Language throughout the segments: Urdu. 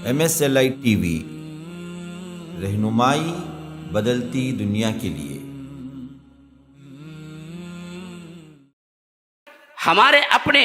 MSLI ٹی وی، رہنمائی بدلتی دنیا کے لیے۔ ہمارے اپنے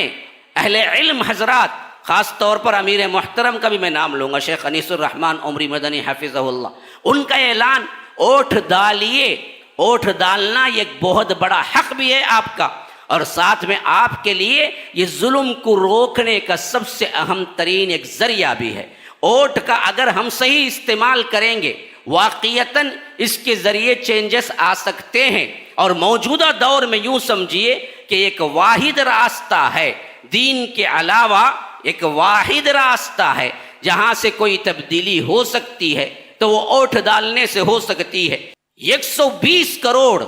اہل علم حضرات، خاص طور پر امیر محترم کا بھی میں نام لوں گا، شیخ انیس الرحمن عمری مدنی حفظہ اللہ، ان کا اعلان اوٹھ ڈالیے، اوٹھ ڈالنا یہ ایک بہت بڑا حق بھی ہے آپ کا، اور ساتھ میں آپ کے لیے یہ ظلم کو روکنے کا سب سے اہم ترین ایک ذریعہ بھی ہے۔ اوٹ کا اگر ہم صحیح استعمال کریں گے واقعتاً اس کے ذریعے چینجز آ سکتے ہیں، اور موجودہ دور میں یوں سمجھیے کہ ایک واحد راستہ ہے دین کے علاوہ، ایک واحد راستہ ہے جہاں سے کوئی تبدیلی ہو سکتی ہے تو وہ اوٹ ڈالنے سے ہو سکتی ہے۔ 120 کروڑ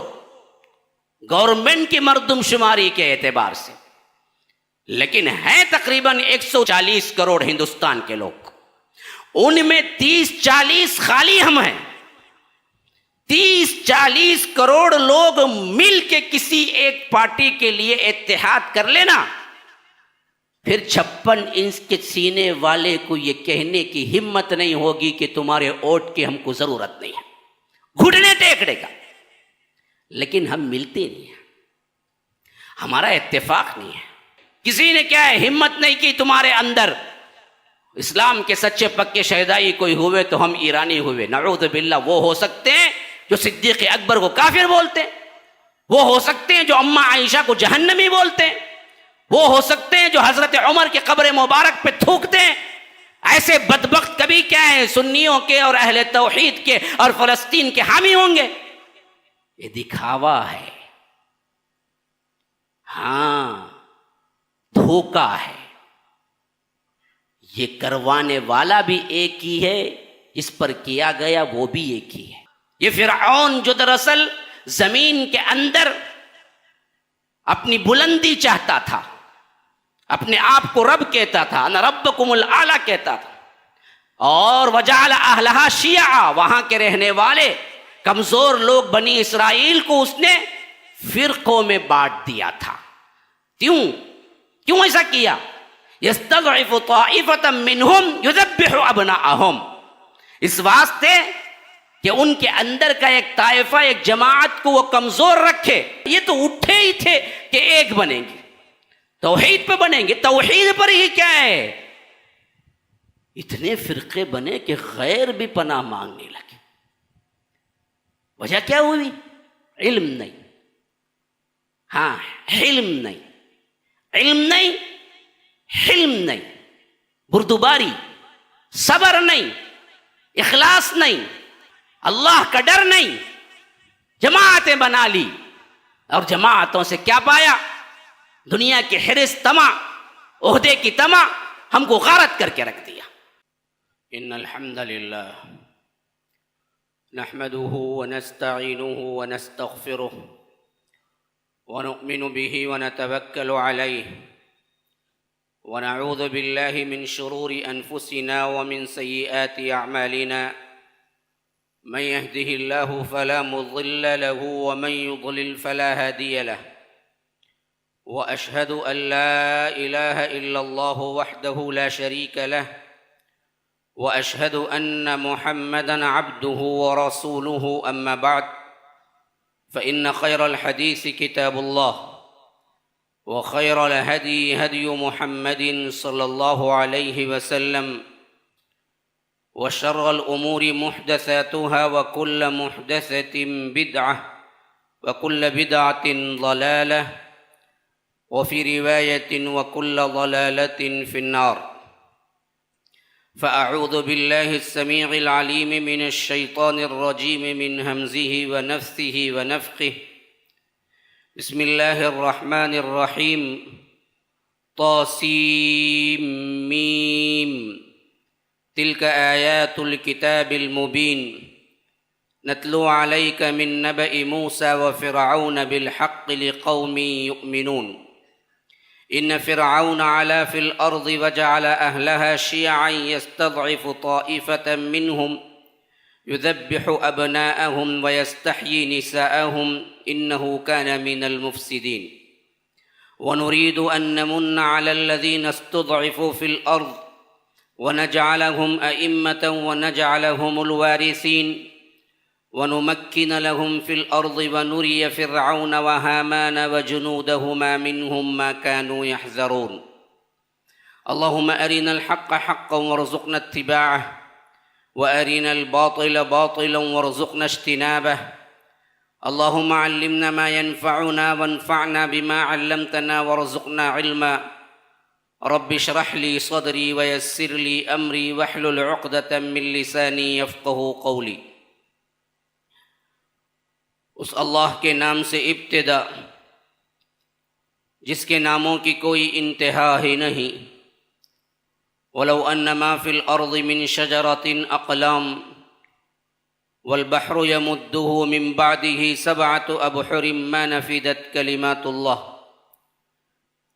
گورنمنٹ کی مردم شماری کے اعتبار سے، لیکن ہیں تقریباً 140 کروڑ ہندوستان کے لوگ، ان میں 30-40 خالی ہم ہیں۔ 30-40 کروڑ لوگ مل کے کسی ایک پارٹی کے لیے اتحاد کر لینا، پھر 56 انچ کے سینے والے کو یہ کہنے کی ہمت نہیں ہوگی کہ تمہارے ووٹ کی ہم کو ضرورت نہیں ہے، گھٹنے ٹیکنے کا، لیکن ہم ملتے نہیں ہیں، ہمارا اتفاق نہیں ہے۔ کسی نے کیا ہے ہمت نہیں کی تمہارے اندر اسلام کے سچے پکے شہدائی کوئی ہوئے تو ہم ایرانی ہوئے، نعوذ باللہ۔ وہ ہو سکتے ہیں جو صدیق اکبر کو کافر بولتے ہیں، وہ ہو سکتے ہیں جو اماں عائشہ کو جہنمی بولتے ہیں، وہ ہو سکتے ہیں جو حضرت عمر کی قبر مبارک پہ تھوکتے ہیں۔ ایسے بدبخت کبھی کیا ہے سنیوں کے اور اہل توحید کے اور فلسطین کے حامی ہوں گے؟ یہ دکھاوا ہے، ہاں دھوکہ ہے۔ یہ کروانے والا بھی ایک ہی ہے، جس پر کیا گیا وہ بھی ایک ہی ہے۔ یہ فرعون جو دراصل زمین کے اندر اپنی بلندی چاہتا تھا، اپنے آپ کو رب کہتا تھا، انا ربکم الاعلی کہتا تھا، اور وجعل اہلہا شیعا، وہاں کے رہنے والے کمزور لوگ بنی اسرائیل کو اس نے فرقوں میں بانٹ دیا تھا۔ کیوں ایسا کیا؟ یستضعف طائفة منہم یذبح ابناءہم، اس واسطے کہ ان کے اندر کا ایک طائفہ، ایک جماعت کو وہ کمزور رکھے۔ یہ تو اٹھے ہی تھے کہ ایک بنیں گے، توحید پہ بنیں گے، توحید پر ہی کیا ہے، اتنے فرقے بنے کہ غیر بھی پناہ مانگنے لگے۔ وجہ کیا ہوئی؟ علم نہیں، ہاں علم نہیں، علم نہیں، حلم نہیں، بردباری، صبر نہیں، اخلاص نہیں، اللہ کا ڈر نہیں۔ جماعتیں بنا لی، اور جماعتوں سے کیا پایا؟ دنیا کے حرص، طمع، عہدے کی طمع ہم کو غارت کر کے رکھ دیا۔ ان الحمد للہ نحمده ونستعینه ونستغفره ونؤمن به ونتوکل علیہ ونعوذ باللہ من شرور انفسنا ومن سیئات اعمالنا، من يهده الله فلا مضل له ومن يضلل فلا هادي له، واشهد ان لا اله الا الله وحده لا شريك له، واشهد ان محمدا عبده ورسوله، اما بعد فان خير الحديث كتاب الله، وخير الهدي هدي محمد صلى الله عليه وسلم، وشر الأمور محدثاتها وكل محدثة بدعة وكل بدعة ضلالة، وفي رواية وكل ضلالة في النار۔ فأعوذ بالله السميع العليم من الشيطان الرجيم من همزه ونفثه ونفخه، بسم الله الرحمن الرحيم، طاسيم ميم، تلك آيات الكتاب المبين، نتلو عليك من نبأ موسى وفرعون بالحق لقوم يؤمنون، إن فرعون علا في الأرض وجعل أهلها شيعا يستضعف طائفة منهم يذبح أبناءهم ويستحيي نساءهم إنه كان من المفسدين، ونريد أن نمن على الذين استضعفوا في الأرض ونجعلهم أئمة ونجعلهم الوارثين ونمكن لهم في الأرض ونري فرعون وهامان وجنودهما منهم ما كانوا يحذرون اللهم أرنا الحق حقا وارزقنا اتباعه وأرنا الباطل باطلا وارزقنا اجتنابه اللهم علمنا ما ينفعنا وانفعنا بما علمتنا وارزقنا علما رب اشرح لي صدري ويسر لي أمري واحلل عقدة من لساني يفقه قولي۔ اس اللہ کے نام سے ابتدا جس کے ناموں کی کوئی انتہا ہی نہیں۔ وَلَوْ أَنَّ مَا فِي الْأَرْضِ مِنْ شَجَرَةٍ أَقْلَامٌ وَالْبَحْرُ يَمُدُّهُ مِنْ بَعْدِهِ سَبْعَةُ أَبْحُرٍ مَا نَفِدَتْ كَلِمَاتُ اللَّهِ۔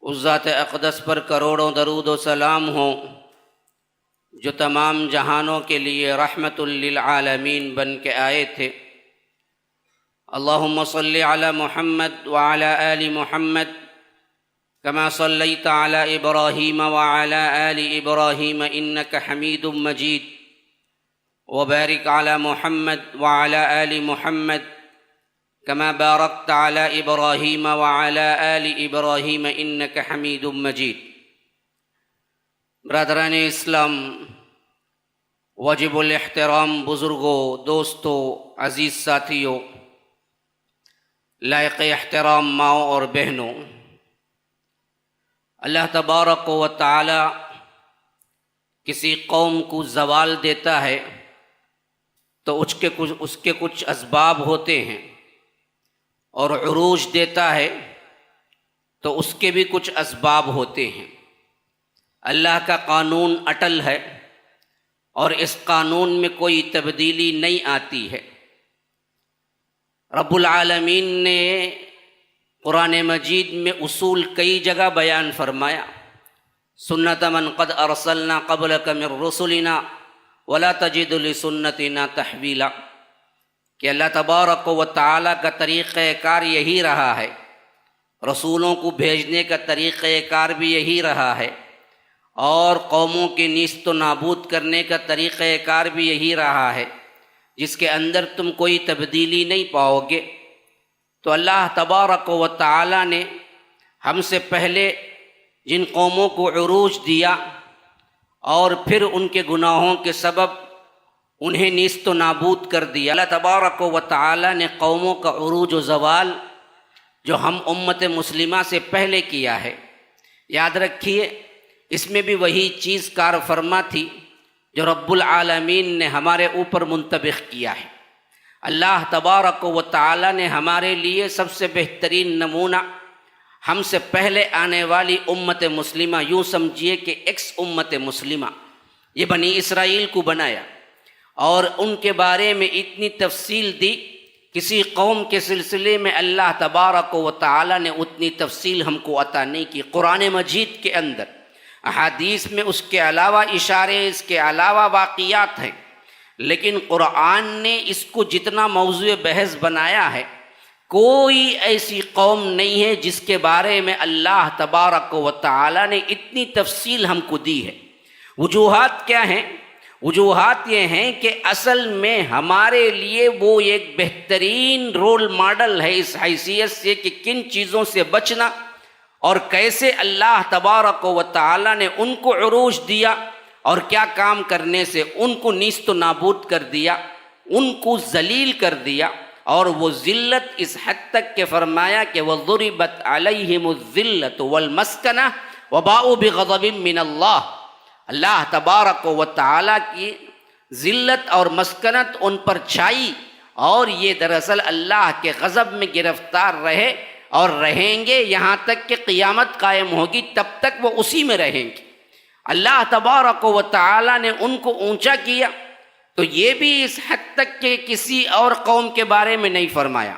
اس ذات اقدس پر کروڑوں درود و سلام ہوں جو تمام جہانوں کے لیے رحمت للعالمین بن کے آئے تھے۔ اللہم صلی علی محمد وعلی آل محمد كما صليت على إبراهيم وعلى آل إبراهيم إنك حميد مجيد وبارك على محمد وعلى آل محمد كما باركت على إبراهيم وعلى آل إبراهيم إنك حميد مجيد۔ برادران اسلام، واجب الاحترام بزرگوں، دوستوں، عزیز ساتھیوں، لائق احترام ماؤں اور بہنوں، اللہ تبارک و تعالی کسی قوم کو زوال دیتا ہے تو اس کے کچھ اسباب ہوتے ہیں، اور عروج دیتا ہے تو اس کے بھی کچھ اسباب ہوتے ہیں۔ اللہ کا قانون اٹل ہے اور اس قانون میں کوئی تبدیلی نہیں آتی ہے۔ رب العالمین نے قرآن مجید میں اصول کئی جگہ بیان فرمایا۔ سنت من قد ارسلنا قبلک من رسلنا ولا تجد لسنتنا تحویلا، کہ اللہ تبارک و تعالیٰ کا طریقہ کار یہی رہا ہے، رسولوں کو بھیجنے کا طریقہ کار بھی یہی رہا ہے، اور قوموں کے نیست و نابود کرنے کا طریقہ کار بھی یہی رہا ہے، جس کے اندر تم کوئی تبدیلی نہیں پاؤ گے۔ تو اللہ تبارک و تعالی نے ہم سے پہلے جن قوموں کو عروج دیا اور پھر ان کے گناہوں کے سبب انہیں نیست و نابود کر دیا، اللہ تبارک و تعالی نے قوموں کا عروج و زوال جو ہم امت مسلمہ سے پہلے کیا ہے۔ یاد رکھیے، اس میں بھی وہی چیز کار فرما تھی جو رب العالمین نے ہمارے اوپر منطبق کیا ہے۔ اللہ تبارک و تعالی نے ہمارے لیے سب سے بہترین نمونہ ہم سے پہلے آنے والی امت مسلمہ، یوں سمجھیے کہ ایکس امت مسلمہ، یہ بنی اسرائیل کو بنایا، اور ان کے بارے میں اتنی تفصیل دی۔ کسی قوم کے سلسلے میں اللہ تبارک و تعالی نے اتنی تفصیل ہم کو عطا نہیں کی۔ قرآن مجید کے اندر، احادیث میں اس کے علاوہ اشارے، اس کے علاوہ واقعات ہیں، لیکن قرآن نے اس کو جتنا موضوع بحث بنایا ہے، کوئی ایسی قوم نہیں ہے جس کے بارے میں اللہ تبارک و تعالی نے اتنی تفصیل ہم کو دی ہے۔ وجوہات کیا ہیں؟ وجوہات یہ ہیں کہ اصل میں ہمارے لیے وہ ایک بہترین رول ماڈل ہے اس حیثیت سے کہ کن چیزوں سے بچنا اور کیسے اللہ تبارک و تعالی نے ان کو عروج دیا اور کیا کام کرنے سے ان کو نیست و نابود کر دیا، ان کو ذلیل کر دیا، اور وہ ذلت اس حد تک کہ فرمایا کہ وَضُرِبَتْ عَلَيْهِمُ الذِّلَّةُ وَالْمَسْكَنَةُ وَبَاءُوا بِغَضَبٍ مِّنَ اللَّهِ۔ اللہ تبارک و تعالیٰ کی ذلت اور مسکنت ان پر چھائی، اور یہ دراصل اللہ کے غضب میں گرفتار رہے اور رہیں گے یہاں تک کہ قیامت قائم ہوگی، تب تک وہ اسی میں رہیں گے۔ اللہ تبارک و تعالیٰ نے ان کو اونچا کیا، تو یہ بھی اس حد تک کہ کسی اور قوم کے بارے میں نہیں فرمایا۔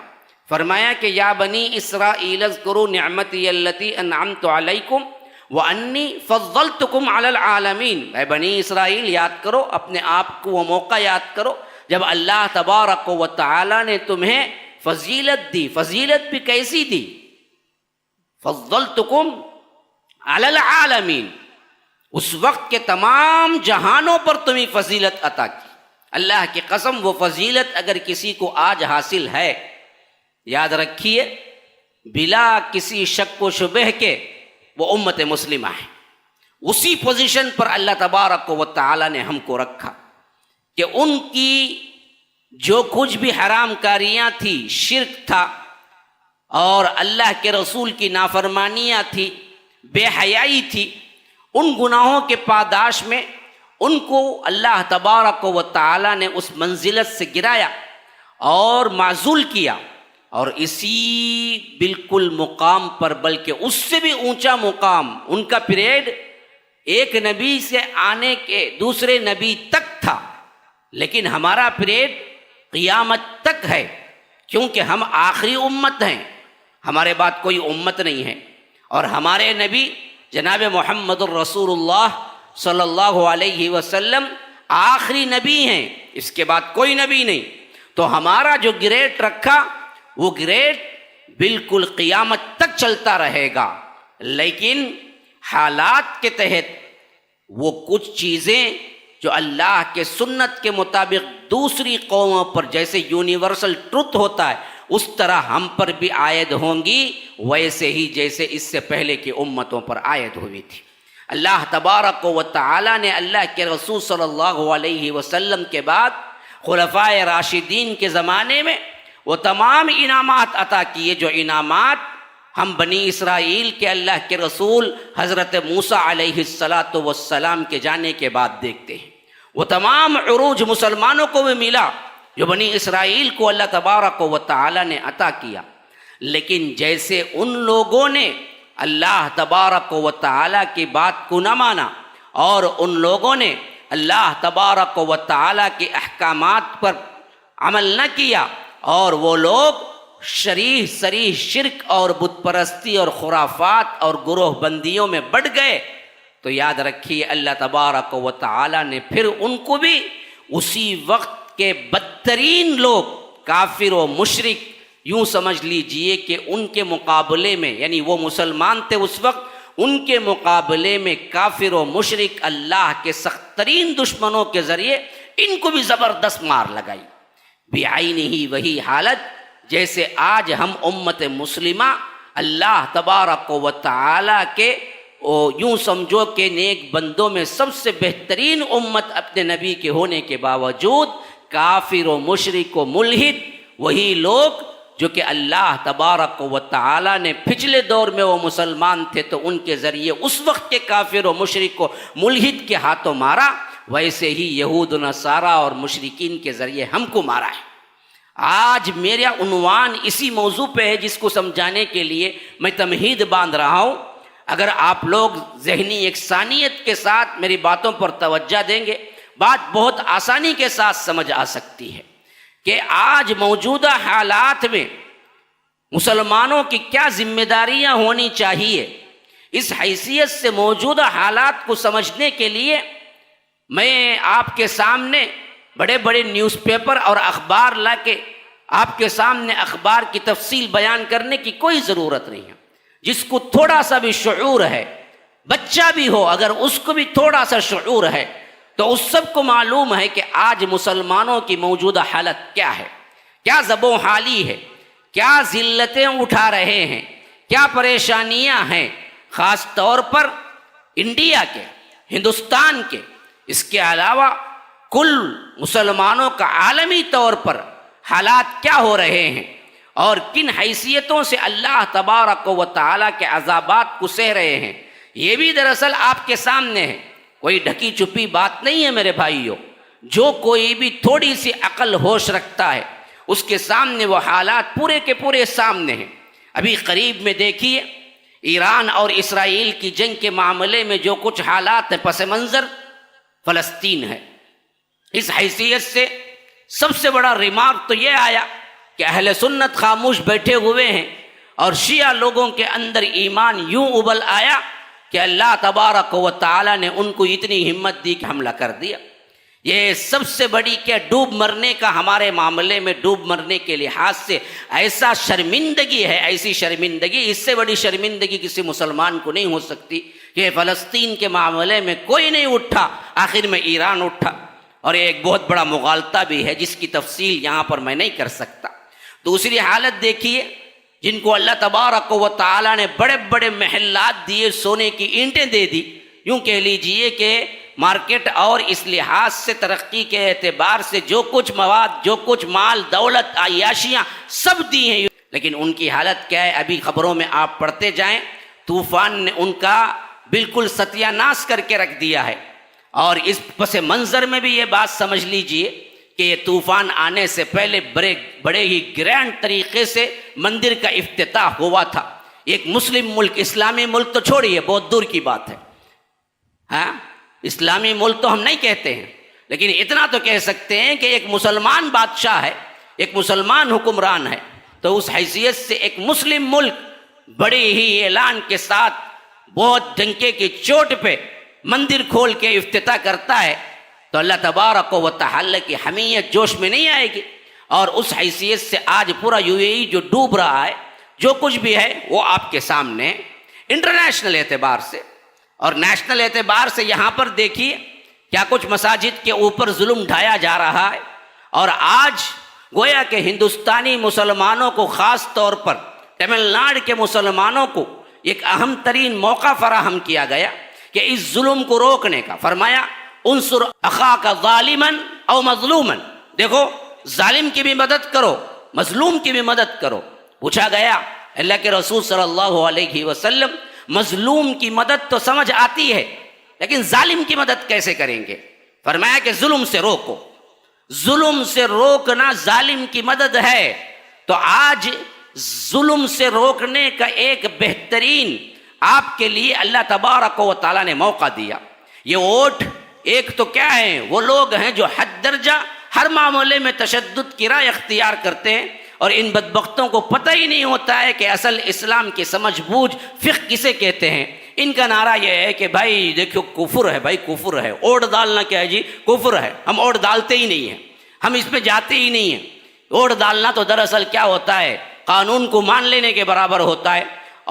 فرمایا کہ یا بنی اسرائیل اذکروا نعمتی التی انعمت علیکم وانی فضلتکم علی العالمین۔ اے بنی اسرائیل، یاد کرو اپنے آپ کو، وہ موقع یاد کرو جب اللہ تبارک و تعالیٰ نے تمہیں فضیلت دی۔ فضیلت بھی کیسی دی؟ فضلتکم علی العالمین، اس وقت کے تمام جہانوں پر تمہیں فضیلت عطا کی. اللہ کی قسم وہ فضیلت اگر کسی کو آج حاصل ہے، یاد رکھیے بلا کسی شک و شبہ کے وہ امت مسلمہ ہے. اسی پوزیشن پر اللہ تبارک و تعالی نے ہم کو رکھا کہ ان کی جو کچھ بھی حرام کاریاں تھی، شرک تھا اور اللہ کے رسول کی نافرمانیاں تھی، بے حیائی تھی، ان گناہوں کے پاداش میں ان کو اللہ تبارک و تعالی نے اس منزلت سے گرایا اور معزول کیا، اور اسی بالکل مقام پر بلکہ اس سے بھی اونچا مقام ان کا پیریڈ ایک نبی سے آنے کے دوسرے نبی تک تھا، لیکن ہمارا پیریڈ قیامت تک ہے، کیونکہ ہم آخری امت ہیں، ہمارے بعد کوئی امت نہیں ہے، اور ہمارے نبی جناب محمد الرسول اللہ صلی اللہ علیہ وسلم آخری نبی ہیں، اس کے بعد کوئی نبی نہیں. تو ہمارا جو گریڈ رکھا وہ گریڈ بالکل قیامت تک چلتا رہے گا، لیکن حالات کے تحت وہ کچھ چیزیں جو اللہ کے سنت کے مطابق دوسری قوموں پر جیسے یونیورسل ٹروتھ ہوتا ہے اس طرح ہم پر بھی عائد ہوں گی، ویسے ہی جیسے اس سے پہلے کی امتوں پر عائد ہوئی تھی. اللہ تبارک و تعالی نے اللہ کے رسول صلی اللہ علیہ وسلم کے بعد خلفائے راشدین کے زمانے میں وہ تمام انعامات عطا کیے جو انعامات ہم بنی اسرائیل کے اللہ کے رسول حضرت موسیٰ علیہ السلام کے جانے کے بعد دیکھتے ہیں. وہ تمام عروج مسلمانوں کو بھی ملا جو بنی اسرائیل کو اللہ تبارک و تعالی نے عطا کیا، لیکن جیسے ان لوگوں نے اللہ تبارک و تعالی کی بات کو نہ مانا اور ان لوگوں نے اللہ تبارک و تعالی کے احکامات پر عمل نہ کیا اور وہ لوگ صریح شرک اور بت پرستی اور خرافات اور گروہ بندیوں میں بڑھ گئے، تو یاد رکھیے اللہ تبارک و تعالی نے پھر ان کو بھی اسی وقت کے بدترین لوگ کافر و مشرک، یوں سمجھ لیجئے کہ ان کے مقابلے میں، یعنی وہ مسلمان تھے اس وقت، ان کے مقابلے میں کافر و مشرک اللہ کے سخت ترین دشمنوں کے ذریعے ان کو بھی زبردست مار لگائی. بعینہ وہی حالت جیسے آج ہم امت مسلمہ اللہ تبارک و تعالی کے یوں سمجھو کہ نیک بندوں میں سب سے بہترین امت اپنے نبی کے ہونے کے باوجود کافر و مشرک و ملحد، وہی لوگ جو کہ اللہ تبارک و تعالی نے پچھلے دور میں وہ مسلمان تھے تو ان کے ذریعے اس وقت کے کافر و مشرک و ملحد کے ہاتھوں مارا، ویسے ہی یہود و نصارہ اور مشرکین کے ذریعے ہم کو مارا ہے. آج میرا عنوان اسی موضوع پہ ہے جس کو سمجھانے کے لیے میں تمہید باندھ رہا ہوں. اگر آپ لوگ ذہنی یکسانیت کے ساتھ میری باتوں پر توجہ دیں گے بات بہت آسانی کے ساتھ سمجھ آ سکتی ہے کہ آج موجودہ حالات میں مسلمانوں کی کیا ذمہ داریاں ہونی چاہیے. اس حیثیت سے موجودہ حالات کو سمجھنے کے لیے میں آپ کے سامنے بڑے بڑے نیوز پیپر اور اخبار لا کے آپ کے سامنے اخبار کی تفصیل بیان کرنے کی کوئی ضرورت نہیں ہے. جس کو تھوڑا سا بھی شعور ہے، بچہ بھی ہو اگر اس کو بھی تھوڑا سا شعور ہے تو اس سب کو معلوم ہے کہ آج مسلمانوں کی موجودہ حالت کیا ہے، کیا زب و حالی ہے، کیا ذلتیں اٹھا رہے ہیں، کیا پریشانیاں ہیں، خاص طور پر انڈیا کے، ہندوستان کے، اس کے علاوہ کل مسلمانوں کا عالمی طور پر حالات کیا ہو رہے ہیں اور کن حیثیتوں سے اللہ تبارک و تعالیٰ کے عذابات کو سہ رہے ہیں. یہ بھی دراصل آپ کے سامنے ہے، کوئی ڈھکی چھپی بات نہیں ہے میرے بھائیوں. جو کوئی بھی تھوڑی سی عقل ہوش رکھتا ہے اس کے سامنے وہ حالات پورے کے پورے سامنے ہیں. ابھی قریب میں دیکھیے ایران اور اسرائیل کی جنگ کے معاملے میں جو کچھ حالات ہیں، پس منظر فلسطین ہے. اس حیثیت سے سب سے بڑا ریمارک تو یہ آیا کہ اہل سنت خاموش بیٹھے ہوئے ہیں اور شیعہ لوگوں کے اندر ایمان یوں ابل آیا کہ اللہ تبارک و تعالی نے ان کو اتنی ہمت دی کہ حملہ کر دیا. یہ سب سے بڑی کیا ڈوب مرنے کا ہمارے معاملے میں ڈوب مرنے کے لحاظ سے ایسا شرمندگی ہے، ایسی شرمندگی، اس سے بڑی شرمندگی کسی مسلمان کو نہیں ہو سکتی کہ فلسطین کے معاملے میں کوئی نہیں اٹھا، آخر میں ایران اٹھا، اور یہ ایک بہت بڑا مغالطہ بھی ہے جس کی تفصیل یہاں پر میں نہیں کر سکتا۔ دوسری حالت دیکھیے، جن کو اللہ تبارک و تعالیٰ نے بڑے بڑے محلات دیے، سونے کی اینٹیں دے دی، یوں کہہ لیجئے کہ مارکیٹ اور اس لحاظ سے ترقی کے اعتبار سے جو کچھ مواد، جو کچھ مال، دولت، عیاشیاں سب دی ہیں، لیکن ان کی حالت کیا ہے؟ ابھی خبروں میں آپ پڑھتے جائیں، طوفان نے ان کا بالکل ستیہ ناش کر کے رکھ دیا ہے۔ اور اس پس منظر میں بھی یہ بات سمجھ لیجئے کہ یہ طوفان آنے سے پہلے بڑے ہی گرینڈ طریقے سے مندر کا افتتاح ہوا تھا۔ ایک مسلم ملک، اسلامی ملک تو چھوڑیے، بہت دور کی بات ہے، ہاں اسلامی ملک تو ہم نہیں کہتے ہیں، لیکن اتنا تو کہہ سکتے ہیں کہ ایک مسلمان بادشاہ ہے، ایک مسلمان حکمران ہے، تو اس حیثیت سے ایک مسلم ملک بڑے ہی اعلان کے ساتھ بہت ڈنکے کی چوٹ پہ مندر کھول کے افتتاح کرتا ہے، تو اللہ تبارک و تعالی کی حمیت جوش میں نہیں آئے گی؟ اور اس حیثیت سے آج پورا UAE جو ڈوب رہا ہے، جو کچھ بھی ہے وہ آپ کے سامنے انٹرنیشنل اعتبار سے اور نیشنل اعتبار سے یہاں پر دیکھیے کیا کچھ مساجد کے اوپر ظلم ڈھایا جا رہا ہے۔ اور آج گویا کہ ہندوستانی مسلمانوں کو، خاص طور پر تمل ناڈو کے مسلمانوں کو ایک اہم ترین موقع فراہم کیا گیا کہ اس ظلم کو روکنے کا۔ فرمایا انصر اخاک ظالما او مظلوما، دیکھو ظالم کی بھی مدد کرو، مظلوم کی بھی مدد کرو۔ پوچھا گیا اللہ کے رسول صلی اللہ علیہ وسلم، مظلوم کی مدد تو سمجھ آتی ہے لیکن ظالم کی مدد کیسے کریں گے؟ فرمایا کہ ظلم سے روکو، ظلم سے روکنا ظالم کی مدد ہے۔ تو آج ظلم سے روکنے کا ایک بہترین آپ کے لیے اللہ تبارک و تعالیٰ نے موقع دیا۔ یہ ووٹ ایک تو کیا ہے، وہ لوگ ہیں جو حد درجہ ہر معاملے میں تشدد کی راہ اختیار کرتے ہیں، اور ان بدبختوں کو پتہ ہی نہیں ہوتا ہے کہ اصل اسلام کی سمجھ بوجھ فقہ کسے کہتے ہیں۔ ان کا نعرہ یہ ہے کہ بھائی دیکھو کفر ہے، بھائی کفر ہے، ووٹ ڈالنا کیا ہے جی؟ کفر ہے، ہم ووٹ ڈالتے ہی نہیں ہیں، ہم اس پہ جاتے ہی نہیں ہیں۔ ووٹ ڈالنا تو دراصل کیا ہوتا ہے؟ قانون کو مان لینے کے برابر ہوتا ہے،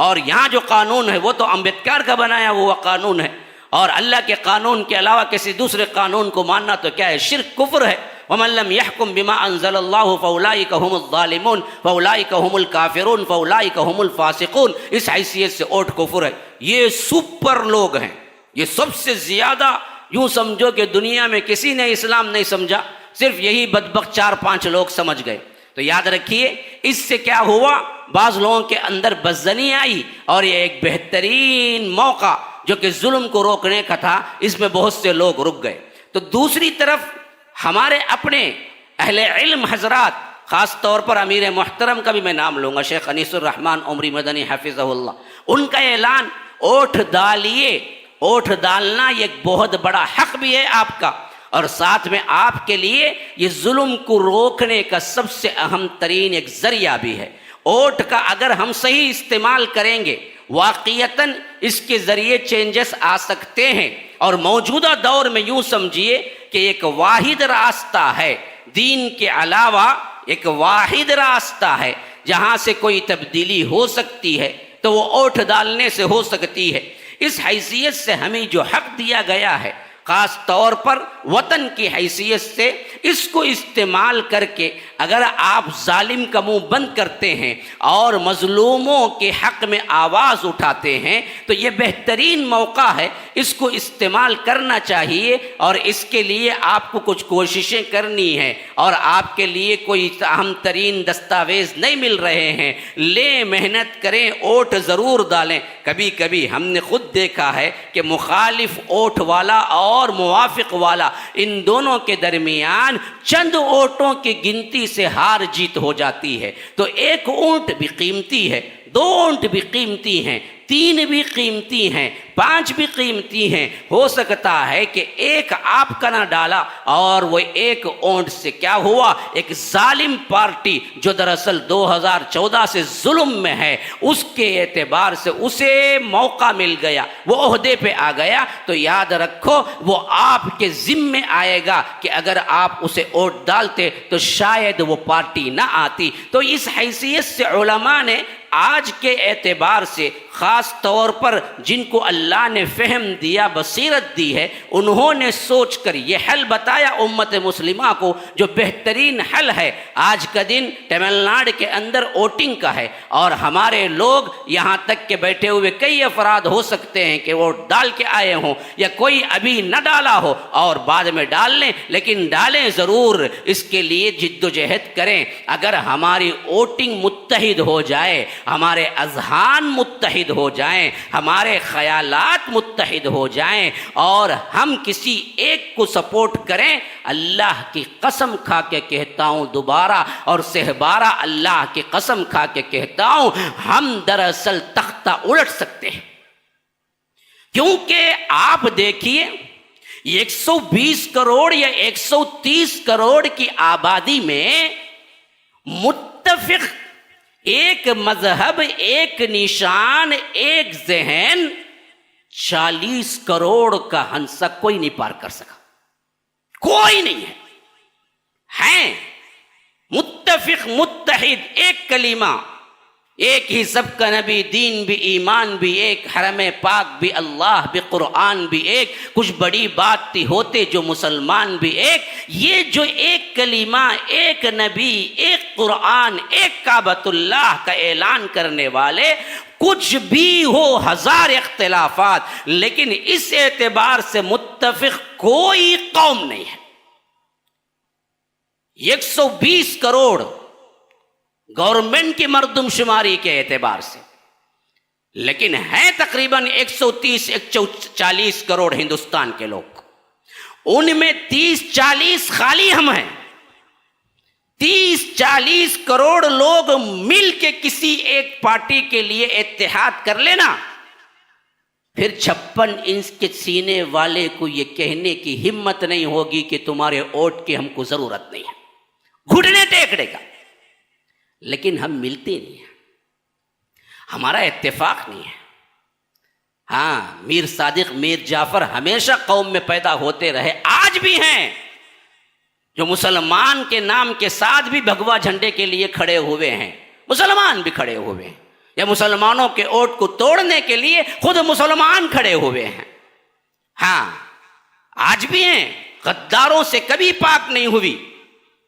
اور یہاں جو قانون ہے وہ تو امبیدکر کا بنایا ہوا قانون ہے، اور اللہ کے قانون کے علاوہ کسی دوسرے قانون کو ماننا تو کیا ہے؟ شرک، کفر ہے۔ وَمَن لَّمْ يَحْكُم بِمَا أَنزَلَ اللَّهُ فَأُولَٰئِكَ هُمُ الظَّالِمُونَ فَأُولَٰئِكَ هُمُ الْكَافِرُونَ فَأُولَٰئِكَ هُمُ الْفَاسِقُونَ۔ اس حیثیت سے ووٹ کفر ہے۔ یہ سپر لوگ ہیں، یہ سب سے زیادہ، یوں سمجھو کہ دنیا میں کسی نے اسلام نہیں سمجھا، صرف یہی بدبخت 4-5 لوگ سمجھ گئے۔ تو یاد رکھیے اس سے کیا ہوا؟ بعض لوگوں کے اندر بدظنی آئی، اور یہ ایک بہترین موقع جو کہ ظلم کو روکنے کا تھا، اس میں بہت سے لوگ رک گئے۔ تو دوسری طرف ہمارے اپنے اہل علم حضرات، خاص طور پر امیر محترم کا بھی میں نام لوں گا، شیخ انیس الرحمن عمری مدنی حفظہ اللہ، ان کا اعلان ووٹ ڈالیے، ووٹ ڈالنا یہ ایک بہت بڑا حق بھی ہے آپ کا، اور ساتھ میں آپ کے لیے یہ ظلم کو روکنے کا سب سے اہم ترین ایک ذریعہ بھی ہے۔ ووٹ کا اگر ہم صحیح استعمال کریں گے، واقعتاً اس کے ذریعے چینجز آ سکتے ہیں، اور موجودہ دور میں یوں سمجھیے کہ ایک واحد راستہ ہے، دین کے علاوہ ایک واحد راستہ ہے جہاں سے کوئی تبدیلی ہو سکتی ہے تو وہ ووٹ ڈالنے سے ہو سکتی ہے۔ اس حیثیت سے ہمیں جو حق دیا گیا ہے، خاص طور پر وطن کی حیثیت سے، اس کو استعمال کر کے اگر آپ ظالم کا منہ بند کرتے ہیں اور مظلوموں کے حق میں آواز اٹھاتے ہیں تو یہ بہترین موقع ہے، اس کو استعمال کرنا چاہیے، اور اس کے لیے آپ کو کچھ کوششیں کرنی ہیں، اور آپ کے لیے کوئی اہم ترین دستاویز نہیں مل رہے ہیں، لیں محنت کریں، ووٹ ضرور ڈالیں۔ کبھی کبھی ہم نے خود دیکھا ہے کہ مخالف ووٹ والا اور موافق والا، ان دونوں کے درمیان چند ووٹوں کی گنتی سے ہار جیت ہو جاتی ہے۔ تو ایک اونٹ بھی قیمتی ہے، 2 اونٹ بھی قیمتی ہیں، 3 بھی قیمتی ہیں، 5 بھی قیمتی ہیں۔ ہو سکتا ہے کہ ایک آپ کا نہ ڈالا اور وہ ایک اونٹ سے کیا ہوا، ایک ظالم پارٹی جو دراصل 2014 سے ظلم میں ہے، اس کے اعتبار سے اسے موقع مل گیا، وہ عہدے پہ آ گیا، تو یاد رکھو وہ آپ کے ذمے آئے گا کہ اگر آپ اسے ووٹ ڈالتے تو شاید وہ پارٹی نہ آتی۔ تو اس حیثیت سے علماء نے آج کے اعتبار سے خاص طور پر جن کو اللہ نے فہم دیا، بصیرت دی ہے، انہوں نے سوچ کر یہ حل بتایا امت مسلمہ کو جو بہترین حل ہے۔ آج کا دن تمل ناڈو کے اندر ووٹنگ کا ہے، اور ہمارے لوگ یہاں تک کہ بیٹھے ہوئے کئی افراد ہو سکتے ہیں کہ ووٹ ڈال کے آئے ہوں، یا کوئی ابھی نہ ڈالا ہو اور بعد میں ڈال لیں، لیکن ڈالیں ضرور، اس کے لیے جد و جہد کریں۔ اگر ہماری ووٹنگ متحد ہو جائے، ہمارے اذہان متحد ہو جائیں، ہمارے خیالات متحد ہو جائیں، اور ہم کسی ایک کو سپورٹ کریں، اللہ کی قسم کھا کے کہتا ہوں دوبارہ اور سہبارہ اللہ کی قسم کھا کے کہتا ہوں، ہم دراصل تختہ الٹ سکتے ہیں۔ کیونکہ آپ دیکھیے 120 کروڑ یا 130 کروڑ کی آبادی میں متفق ایک مذہب، ایک نشان، ایک ذہن، 40 کروڑ کا ہنسا کوئی نہیں پار کر سکا، کوئی نہیں ہے متفق متحد، ایک کلمہ، ایک ہی سب کا نبی، دین بھی، ایمان بھی ایک، حرم پاک بھی، اللہ بھی، قرآن بھی ایک، کچھ بڑی بات تھی ہوتے جو مسلمان بھی ایک۔ یہ جو ایک کلمہ، ایک نبی، ایک قرآن، ایک کعبۃ اللہ کا اعلان کرنے والے، کچھ بھی ہو ہزار اختلافات، لیکن اس اعتبار سے متفق کوئی قوم نہیں ہے۔ 120 کروڑ گورنمنٹ کی مردم شماری کے اعتبار سے، لیکن ہیں تقریباً 130-140 کروڑ ہندوستان کے لوگ، ان میں 30-40 خالی ہم ہیں۔ 30-40 کروڑ لوگ مل کے کسی ایک پارٹی کے لیے اتحاد کر لینا، پھر 56 انچ کے سینے والے کو یہ کہنے کی ہمت نہیں ہوگی کہ تمہارے ووٹ کی ہم کو ضرورت نہیں ہے، گھٹنے ٹیکنے کا۔ لیکن ہم ملتے نہیں ہیں، ہمارا اتفاق نہیں ہے۔ ہاں، میر صادق، میر جعفر ہمیشہ قوم میں پیدا ہوتے رہے، آج بھی ہیں جو مسلمان کے نام کے ساتھ بھی بھگوا جھنڈے کے لیے کھڑے ہوئے ہیں، مسلمان بھی کھڑے ہوئے ہیں، یا مسلمانوں کے ووٹ کو توڑنے کے لیے خود مسلمان کھڑے ہوئے ہیں۔ ہاں، آج بھی ہیں، غداروں سے کبھی پاک نہیں ہوئی،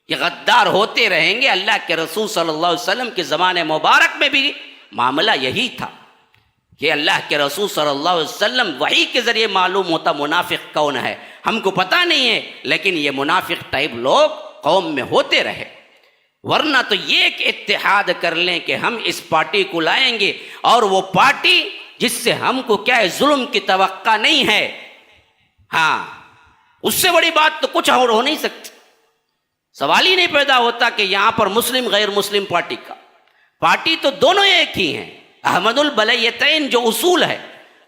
یہ غدار ہوتے رہیں گے۔ اللہ کے رسول صلی اللہ علیہ وسلم کے زمانے مبارک میں بھی معاملہ یہی تھا کہ اللہ کے رسول صلی اللہ علیہ وسلم وحی کے ذریعے معلوم ہوتا منافق کون ہے، ہم کو پتہ نہیں ہے، لیکن یہ منافق ٹائپ لوگ قوم میں ہوتے رہے۔ ورنہ تو یہ ایک اتحاد کر لیں کہ ہم اس پارٹی کو لائیں گے، اور وہ پارٹی جس سے ہم کو کیا ہے، ظلم کی توقع نہیں ہے۔ ہاں، اس سے بڑی بات تو کچھ اور ہو نہیں سکتی۔ سوال ہی نہیں پیدا ہوتا کہ یہاں پر مسلم غیر مسلم پارٹی کا، پارٹی تو دونوں ایک ہی ہیں۔ احمد البلیتین جو اصول ہے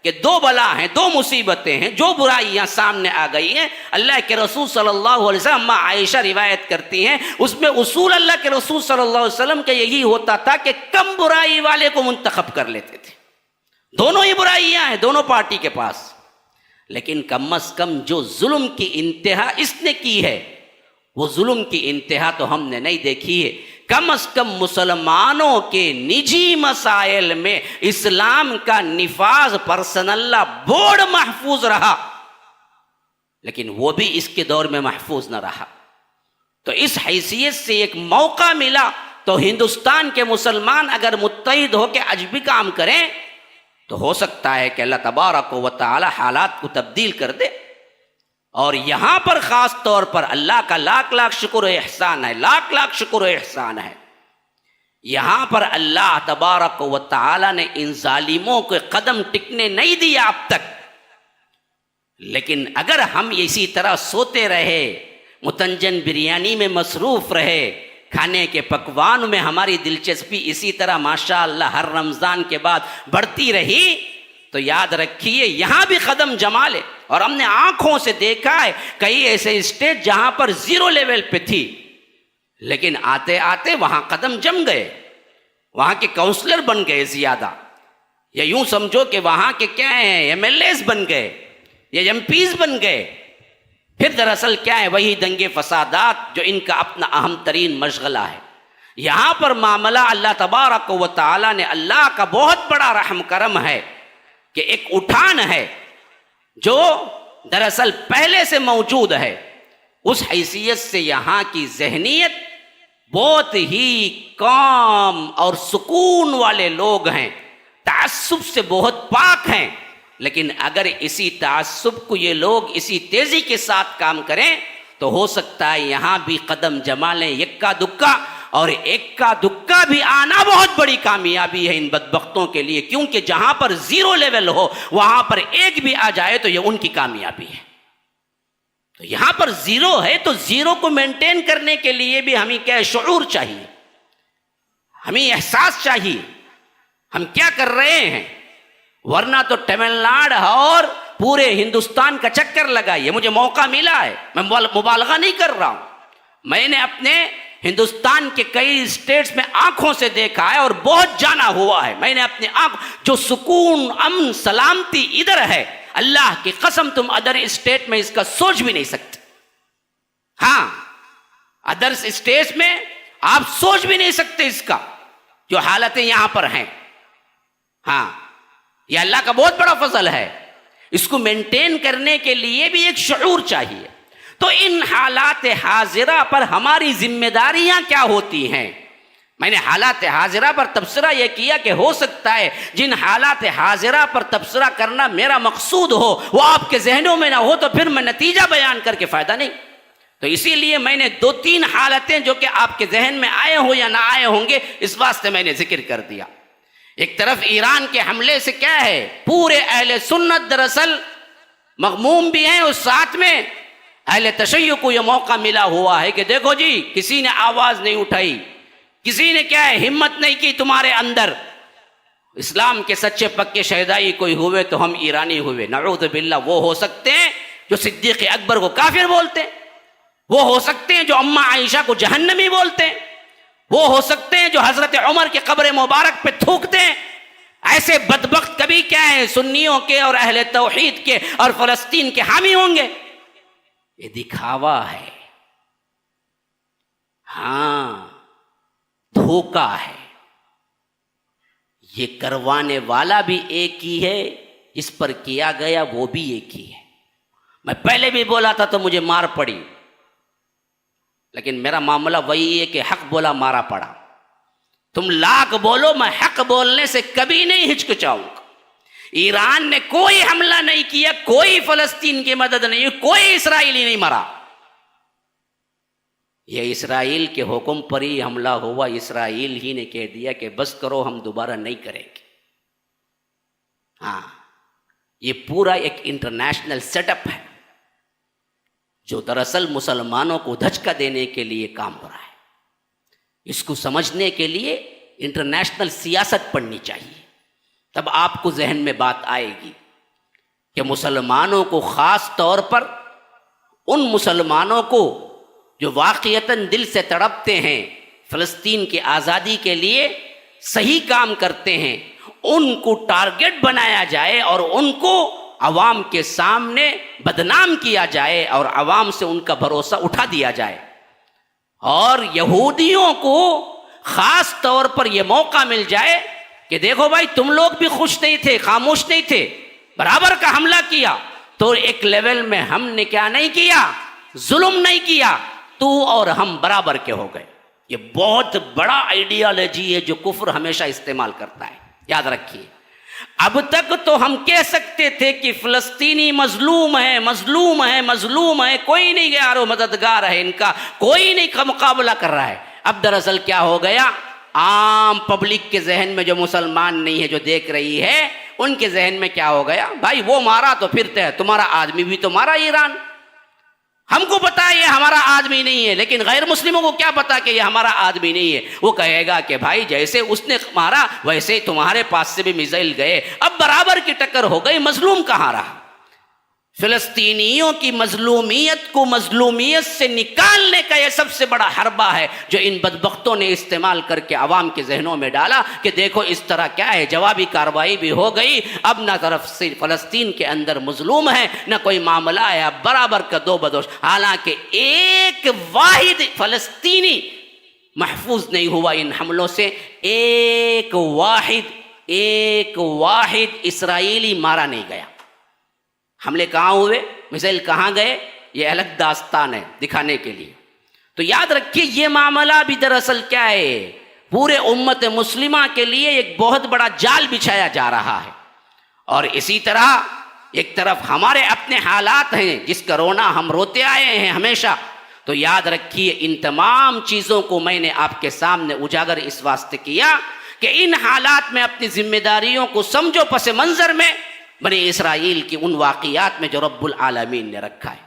کہ دو بلا ہیں، دو مصیبتیں ہیں، جو برائیاں سامنے آ گئی ہیں، اللہ کے رسول صلی اللہ علیہ وسلم، اماں عائشہ روایت کرتی ہیں، اس میں اصول اللہ کے رسول صلی اللہ علیہ وسلم کا یہی ہوتا تھا کہ کم برائی والے کو منتخب کر لیتے تھے۔ دونوں ہی برائیاں ہیں دونوں پارٹی کے پاس، لیکن کم از کم جو ظلم کی انتہا اس نے کی ہے، وہ ظلم کی انتہا تو ہم نے نہیں دیکھی ہے۔ کم از کم مسلمانوں کے نجی مسائل میں اسلام کا نفاذ پرسنل لا بورڈ محفوظ رہا، لیکن وہ بھی اس کے دور میں محفوظ نہ رہا۔ تو اس حیثیت سے ایک موقع ملا تو ہندوستان کے مسلمان اگر متحد ہو کے عجبی کام کریں تو ہو سکتا ہے کہ اللہ تبارک و تعالی حالات کو تبدیل کر دے۔ اور یہاں پر خاص طور پر اللہ کا لاکھ لاکھ شکر و احسان ہے، لاکھ لاکھ شکر و احسان ہے۔ یہاں پر اللہ تبارک و تعالی نے ان ظالموں کے قدم ٹکنے نہیں دیا اب تک، لیکن اگر ہم اسی طرح سوتے رہے، متنجن بریانی میں مصروف رہے، کھانے کے پکوان میں ہماری دلچسپی اسی طرح ماشاءاللہ ہر رمضان کے بعد بڑھتی رہی، تو یاد رکھیے یہاں بھی قدم جما لے۔ اور ہم نے آنکھوں سے دیکھا ہے کئی ایسے اسٹیٹ جہاں پر 0 لیول پہ تھی، لیکن آتے آتے وہاں قدم جم گئے، وہاں کے کاؤنسلر بن گئے زیادہ، یا یوں سمجھو کہ وہاں کے کیا ہیں، MLAs بن گئے یا MPs بن گئے۔ پھر دراصل کیا ہے، وہی دنگے فسادات جو ان کا اپنا اہم ترین مشغلہ ہے۔ یہاں پر معاملہ اللہ تبارک و تعالی نے، اللہ کا بہت بڑا رحم کرم ہے کہ ایک اٹھان ہے جو دراصل پہلے سے موجود ہے. اس حیثیت سے یہاں کی ذہنیت بہت ہی کام اور سکون والے لوگ ہیں، تعصب سے بہت پاک ہیں. لیکن اگر اسی تعصب کو یہ لوگ اسی تیزی کے ساتھ کام کریں تو ہو سکتا ہے یہاں بھی قدم جما لیں یکا دکا، اور ایکا دکا بھی آنا بہت بڑی کامیابی ہے ان بدبختوں کے لیے، کیونکہ جہاں پر زیرو لیول ہو وہاں پر ایک بھی آ جائے تو یہ ان کی کامیابی ہے. تو یہاں پر زیرو ہے تو زیرو کو مینٹین کرنے کے لیے بھی ہمیں کیا شعور چاہیے، ہمیں احساس چاہیے ہم کیا کر رہے ہیں. ورنہ تو تمل ناڈو اور پورے ہندوستان کا چکر لگائیے. مجھے موقع ملا ہے، میں مبالغہ نہیں کر رہا ہوں، میں نے اپنے ہندوستان کے کئی اسٹیٹس میں آنکھوں سے دیکھا ہے اور بہت جانا ہوا ہے. میں نے اپنے آنکھ جو سکون، امن، سلامتی ادھر ہے، اللہ کی قسم تم ادر اسٹیٹ میں اس کا سوچ بھی نہیں سکتے. ہاں، ادر اسٹیٹس میں آپ سوچ بھی نہیں سکتے اس کا، جو حالتیں یہاں پر ہیں. ہاں، یہ اللہ کا بہت بڑا فضل ہے. اس کو مینٹین کرنے کے لیے بھی ایک شعور چاہیے. تو ان حالات حاضرہ پر ہماری ذمہ داریاں کیا ہوتی ہیں؟ میں نے حالات حاضرہ پر تبصرہ یہ کیا کہ ہو سکتا ہے جن حالات حاضرہ پر تبصرہ کرنا میرا مقصود ہو وہ آپ کے ذہنوں میں نہ ہو، تو پھر میں نتیجہ بیان کر کے فائدہ نہیں. تو اسی لیے میں نے 2-3 حالتیں جو کہ آپ کے ذہن میں آئے ہوں یا نہ آئے ہوں گے اس واسطے میں نے ذکر کر دیا. ایک طرف ایران کے حملے سے کیا ہے، پورے اہل سنت دراصل مغموم بھی ہیں، اور ساتھ میں اہل تشیع کو یہ موقع ملا ہوا ہے کہ دیکھو جی کسی نے آواز نہیں اٹھائی، کسی نے کیا ہے ہمت نہیں کی تمہارے اندر. اسلام کے سچے پکے شہدائی کوئی ہوئے تو ہم ایرانی ہوئے. نعوذ باللہ، وہ ہو سکتے ہیں جو صدیق اکبر کو کافر بولتے ہیں، وہ ہو سکتے ہیں جو اماں عائشہ کو جہنمی بولتے ہیں، وہ ہو سکتے ہیں جو حضرت عمر کے قبر مبارک پہ تھوکتے ہیں. ایسے بدبخت کبھی کیا ہے سنیوں کے اور اہل توحید کے اور فلسطین کے حامی ہوں گے. یہ دکھاوا ہے، ہاں دھوکا ہے. یہ کروانے والا بھی ایک ہی ہے، جس پر کیا گیا وہ بھی ایک ہی ہے. میں پہلے بھی بولا تھا تو مجھے مار پڑی، لیکن میرا معاملہ وہی ہے کہ حق بولا مارا پڑا. تم لاکھ بولو، میں حق بولنے سے کبھی نہیں ہچکچاؤں گا. ایران نے کوئی حملہ نہیں کیا، کوئی فلسطین کی مدد نہیں، کوئی اسرائیلی نہیں مرا. یہ اسرائیل کے حکم پر ہی حملہ ہوا. اسرائیل ہی نے کہہ دیا کہ بس کرو، ہم دوبارہ نہیں کریں گے. ہاں، یہ پورا ایک انٹرنیشنل سیٹ اپ ہے جو دراصل مسلمانوں کو دھچکا دینے کے لیے کام ہو رہا ہے. اس کو سمجھنے کے لیے انٹرنیشنل سیاست پڑھنی چاہیے، تب آپ کو ذہن میں بات آئے گی کہ مسلمانوں کو، خاص طور پر ان مسلمانوں کو جو واقعتاً دل سے تڑپتے ہیں، فلسطین کی آزادی کے لیے صحیح کام کرتے ہیں، ان کو ٹارگٹ بنایا جائے اور ان کو عوام کے سامنے بدنام کیا جائے اور عوام سے ان کا بھروسہ اٹھا دیا جائے. اور یہودیوں کو خاص طور پر یہ موقع مل جائے کہ دیکھو بھائی تم لوگ بھی خوش نہیں تھے، خاموش نہیں تھے، برابر کا حملہ کیا، تو ایک لیول میں ہم نے کیا نہیں کیا، ظلم نہیں کیا، تو اور ہم برابر کے ہو گئے. یہ بہت بڑا آئیڈیالوجی ہے جو کفر ہمیشہ استعمال کرتا ہے، یاد رکھیے. اب تک تو ہم کہہ سکتے تھے کہ فلسطینی مظلوم ہے، مظلوم ہے، مظلوم ہے، کوئی نہیں یارو مددگار ہے ان کا، کوئی نہیں مقابلہ کر رہا ہے. اب دراصل کیا ہو گیا، عام پبلک کے ذہن میں جو مسلمان نہیں ہے، جو دیکھ رہی ہے، ان کے ذہن میں کیا ہو گیا، بھائی وہ مارا تو پھرتے ہے، تمہارا آدمی بھی تو مارا ایران. ہم کو پتا ہے یہ ہمارا آدمی نہیں ہے، لیکن غیر مسلموں کو کیا پتا کہ یہ ہمارا آدمی نہیں ہے. وہ کہے گا کہ بھائی جیسے اس نے مارا ویسے تمہارے پاس سے بھی میزائل گئے، اب برابر کی ٹکر ہو گئی، مظلوم کہاں رہا. فلسطینیوں کی مظلومیت کو مظلومیت سے نکالنے کا یہ سب سے بڑا حربہ ہے جو ان بدبختوں نے استعمال کر کے عوام کے ذہنوں میں ڈالا کہ دیکھو اس طرح کیا ہے، جوابی کارروائی بھی ہو گئی. اب نہ طرف سے فلسطین کے اندر مظلوم ہے نہ کوئی معاملہ ہے، اب برابر کا دو بدوش. حالانکہ ایک واحد فلسطینی محفوظ نہیں ہوا ان حملوں سے. ایک واحد اسرائیلی مارا نہیں گیا. حملے کہاں ہوئے، میزائل کہاں گئے، یہ الگ داستان ہے دکھانے کے لیے. تو یاد رکھیے یہ معاملہ بھی دراصل کیا ہے، پورے امت مسلمہ کے لیے ایک بہت بڑا جال بچھایا جا رہا ہے. اور اسی طرح ایک طرف ہمارے اپنے حالات ہیں جس کا رونا ہم روتے آئے ہیں ہمیشہ. تو یاد رکھیے ان تمام چیزوں کو میں نے آپ کے سامنے اجاگر اس واسطے کیا کہ ان حالات میں اپنی ذمہ داریوں کو سمجھو، پس منظر میں بنی اسرائیل کی ان واقعات میں جو رب العالمین نے رکھا ہے.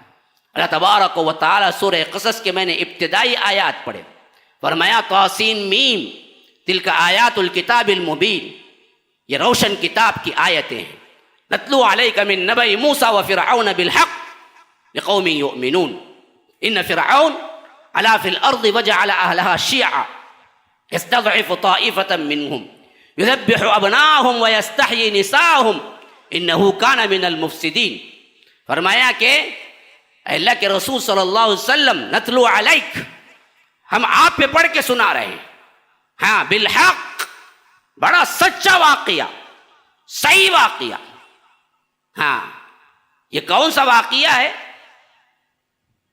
اللہ تبارک و تعالی سورہ قصص کے میں نے ابتدائی آیات پڑھے، فرمایا طاسین میم تلک آیات الکتاب المبین، یہ روشن کتاب کی آیتیں ہیں. نتلو علیک من نبأ موسیٰ وفرعون بالحق لقوم یؤمنون ان فرعون علا فی الارض وجعل اہلها شیعا یستضعف طائفة منهم یذبح ابناءهم ویستحیی نساءهم انه کان من المفسدین. فرمایا کہ اے اللہ کے رسول صلی اللہ علیہ وسلم، نتلو علیک، ہم آپ پہ پڑھ کے سنا رہے ہیں، ہاں بالحق، بڑا سچا واقعہ، صحیح واقعہ. ہاں یہ کون سا واقعہ ہے؟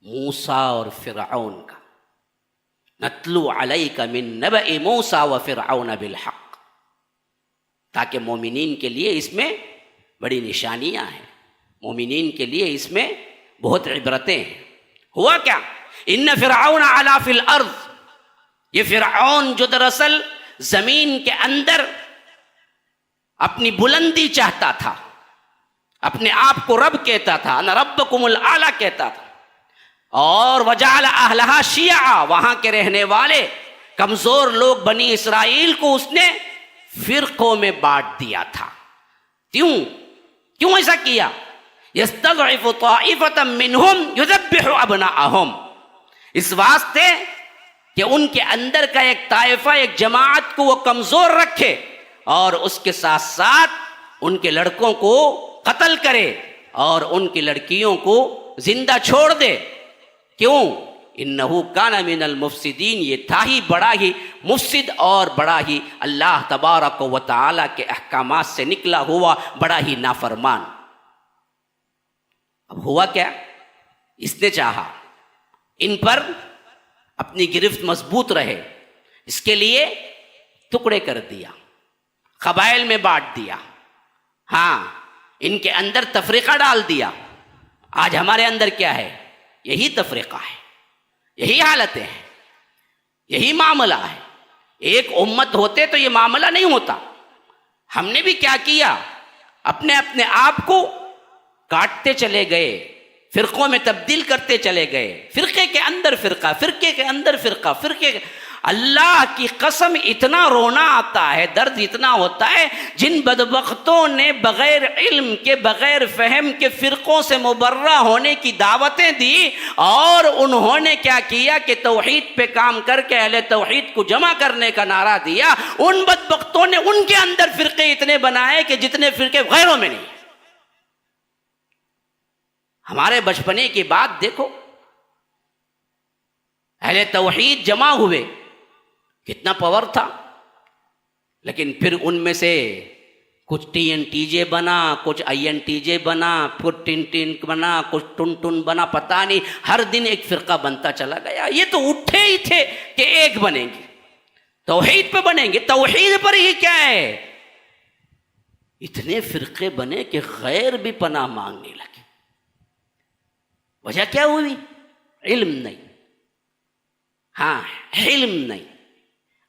موسیٰ اور فرعون کا. نتلو علیک من نبأ موسیٰ وفرعون بالحق، تاکہ مومنین کے لیے اس میں بڑی نشانیاں ہیں، مومنین کے لیے اس میں بہت عبرتیں ہیں. ہوا کیا؟ ان فرعون علا فی الارض، یہ فرعون جو دراصل زمین کے اندر اپنی بلندی چاہتا تھا، اپنے آپ کو رب کہتا تھا، انا ربکم الاعلی کہتا تھا، اور وجعل اہلہا شیعا، وہاں کے رہنے والے کمزور لوگ بنی اسرائیل کو اس نے فرقوں میں بانٹ دیا تھا. کیوں ایسا کیا؟ یستضعف طائفة منہم یذبح ابناءہم، اس واسطے کہ ان کے اندر کا ایک طائفہ، ایک جماعت کو وہ کمزور رکھے اور اس کے ساتھ ساتھ ان کے لڑکوں کو قتل کرے اور ان کی لڑکیوں کو زندہ چھوڑ دے. کیوں؟ انہو کان من المفسدین، یہ تھا ہی بڑا ہی مفسد اور بڑا ہی اللہ تبارک و تعالی کے احکامات سے نکلا ہوا بڑا ہی نافرمان. اب ہوا کیا؟ اس نے چاہا ان پر اپنی گرفت مضبوط رہے، اس کے لیے ٹکڑے کر دیا، قبائل میں بانٹ دیا، ہاں ان کے اندر تفریقہ ڈال دیا. آج ہمارے اندر کیا ہے؟ یہی تفریقہ ہے، یہی حالتیں ہیں، یہی معاملہ ہے. ایک امت ہوتے تو یہ معاملہ نہیں ہوتا. ہم نے بھی کیا کیا؟ اپنے آپ کو کاٹتے چلے گئے، فرقوں میں تبدیل کرتے چلے گئے، فرقے کے اندر فرقہ، فرقے کے اندر فرقہ، اللہ کی قسم اتنا رونا آتا ہے، درد اتنا ہوتا ہے. جن بدبختوں نے بغیر علم کے، بغیر فہم کے فرقوں سے مبرہ ہونے کی دعوتیں دی، اور انہوں نے کیا کیا کہ توحید پہ کام کر کے اہل توحید کو جمع کرنے کا نعرہ دیا. ان بدبختوں نے ان کے اندر فرقے اتنے بنائے کہ جتنے فرقے غیروں میں نہیں. ہمارے بچپنے کی بات دیکھو، اہل توحید جمع ہوئے، کتنا پاور تھا، لیکن پھر ان میں سے کچھ ٹی این ٹی جے بنا، کچھ آئی این ٹی جے بنا، کچھ ٹن ٹن بنا، کچھ ٹن ٹن بنا، پتہ نہیں ہر دن ایک فرقہ بنتا چلا گیا. یہ تو اٹھے ہی تھے کہ ایک بنیں گے، توحید پہ بنیں گے، توحید پر ہی کیا ہے. اتنے فرقے بنے کہ غیر بھی پناہ مانگنے لگے. وجہ کیا ہوئی؟ علم نہیں. ہاں علم نہیں،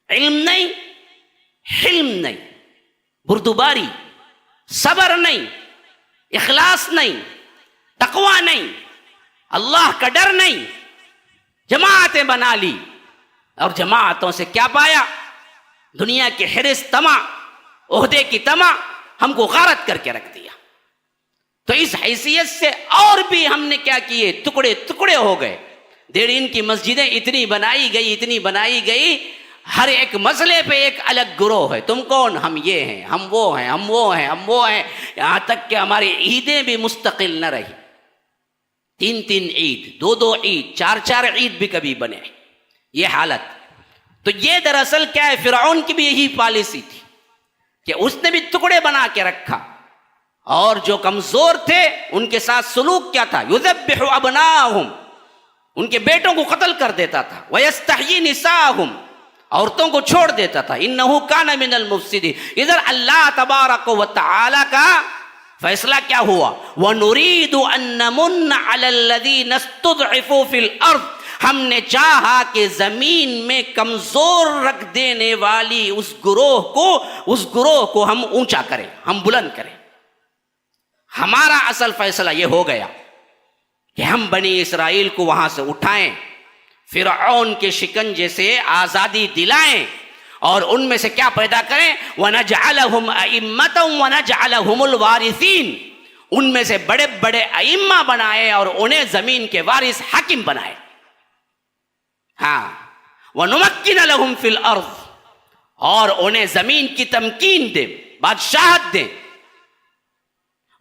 علم نہیں، حلم نہیں، بردباری، صبر نہیں، اخلاص نہیں، تقوی نہیں، اللہ کا ڈر نہیں. جماعتیں بنا لی اور جماعتوں سے کیا پایا؟ دنیا کی حرص، طمع، عہدے کی طمع ہم کو غارت کر کے رکھ دیا. تو اس حیثیت سے اور بھی ہم نے کیا کیے؟ ٹکڑے ٹکڑے ہو گئے. دین کی مسجدیں اتنی بنائی گئی، ہر ایک مسئلے پہ ایک الگ گروہ ہے. تم کون؟ ہم یہ ہیں، ہم وہ ہیں، ہم وہ ہیں، ہم وہ ہیں. یہاں تک کہ ہماری عیدیں بھی مستقل نہ رہی. 3 عید، 2 عید، 4 عید بھی کبھی بنے. یہ حالت. تو یہ دراصل کیا ہے، فرعون کی بھی یہی پالیسی تھی کہ اس نے بھی ٹکڑے بنا کے رکھا، اور جو کمزور تھے ان کے ساتھ سلوک کیا تھا، یذبح ابناءہم، ان کے بیٹوں کو قتل کر دیتا تھا، ویستحیی نساءہم، عورتوں کو چھوڑ دیتا تھا، انہ کان من المفسدین۔ ادھر اللہ تبارک و تعالی کا فیصلہ کیا ہوا، وَنُرِيدُ أَن نَّمُنَّ عَلَى الَّذِينَ اسْتُضْعِفُوا فِي الْأَرْضِ، ہم نے چاہا کہ زمین میں کمزور رکھ دینے والی اس گروہ کو ہم اونچا کریں، ہم بلند کریں۔ ہمارا اصل فیصلہ یہ ہو گیا کہ ہم بنی اسرائیل کو وہاں سے اٹھائیں، فرعون کے شکنجے سے آزادی دلائیں، اور ان میں سے کیا پیدا کریں، وَنَجْعَلَهُمْ أَئِمَّةً وَنَجْعَلَهُمُ الْوَارِثِينَ، ان میں سے بڑے بڑے ائمہ بنائے اور انہیں زمین کے وارث حاکم بنائے۔ ہاں، وَنُمَكِّنَ لَهُمْ فِي الْأَرْضِ، اور انہیں زمین کی تمکین دے، بادشاہت دے۔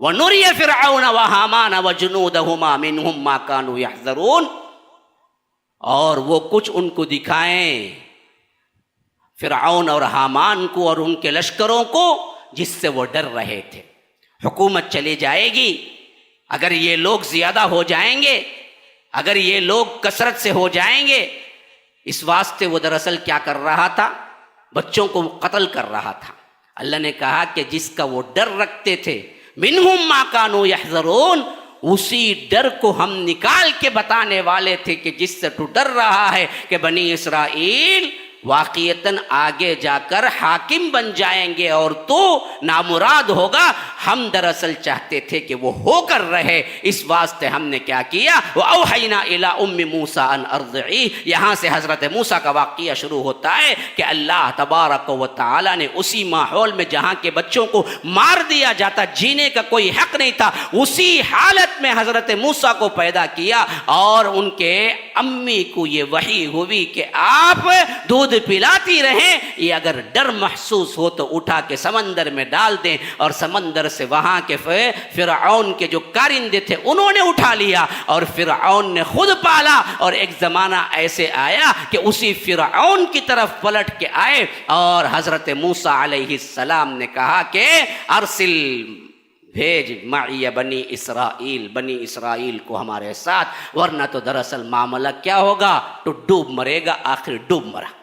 وَنُرِيَ فِرْعَوْنَ وَهَامَانَ وَجُنُودَهُمَا مِنْهُمْ مَا كَانُوا يَحْذَرُونَ، اور وہ کچھ ان کو دکھائیں، فرعون اور حامان کو اور ان کے لشکروں کو، جس سے وہ ڈر رہے تھے۔ حکومت چلی جائے گی اگر یہ لوگ زیادہ ہو جائیں گے، اگر یہ لوگ کثرت سے ہو جائیں گے، اس واسطے وہ دراصل کیا کر رہا تھا، بچوں کو قتل کر رہا تھا۔ اللہ نے کہا کہ جس کا وہ ڈر رکھتے تھے، منہم ما کانوا یحذرون، اسی ڈر کو ہم نکال کے بتانے والے تھے کہ جس سے تو ڈر رہا ہے کہ بنی اسرائیل واقعتاً آگے جا کر حاکم بن جائیں گے اور تو نامراد ہوگا، ہم دراصل چاہتے تھے کہ وہ ہو کر رہے، اس واسطے ہم نے کیا کیا، وَأَوْحَيْنَا إِلَىٰ أُمِّ مُوسَىٰ أَنْ أَرْضِعِيهِ، یہاں سے حضرت موسیٰ کا واقعہ شروع ہوتا ہے کہ اللہ تبارک و تعالیٰ نے اسی ماحول میں جہاں کے بچوں کو مار دیا جاتا، جینے کا کوئی حق نہیں تھا، اسی حالت میں حضرت موسیٰ کو پیدا کیا، اور ان کے امی کو یہ وحی ہوئی کہ آپ دودھ پلاتی رہیں، یہ اگر ڈر محسوس ہو تو اٹھا کے سمندر میں ڈال دیں، اور سمندر سے وہاں کے فرعون کے جو کارندے تھے انہوں نے اٹھا لیا، اور فرعون نے خود پالا، اور ایک زمانہ ایسے آیا کہ اسی فرعون کی طرف پلٹ کے آئے، اور حضرت موسیٰ علیہ السلام نے کہا کہ ارسل، بھیج معی بنی اسرائیل کو ہمارے ساتھ، ورنہ تو دراصل معاملہ کیا ہوگا، تو ڈوب مرے گا، آخر ڈوب مرا۔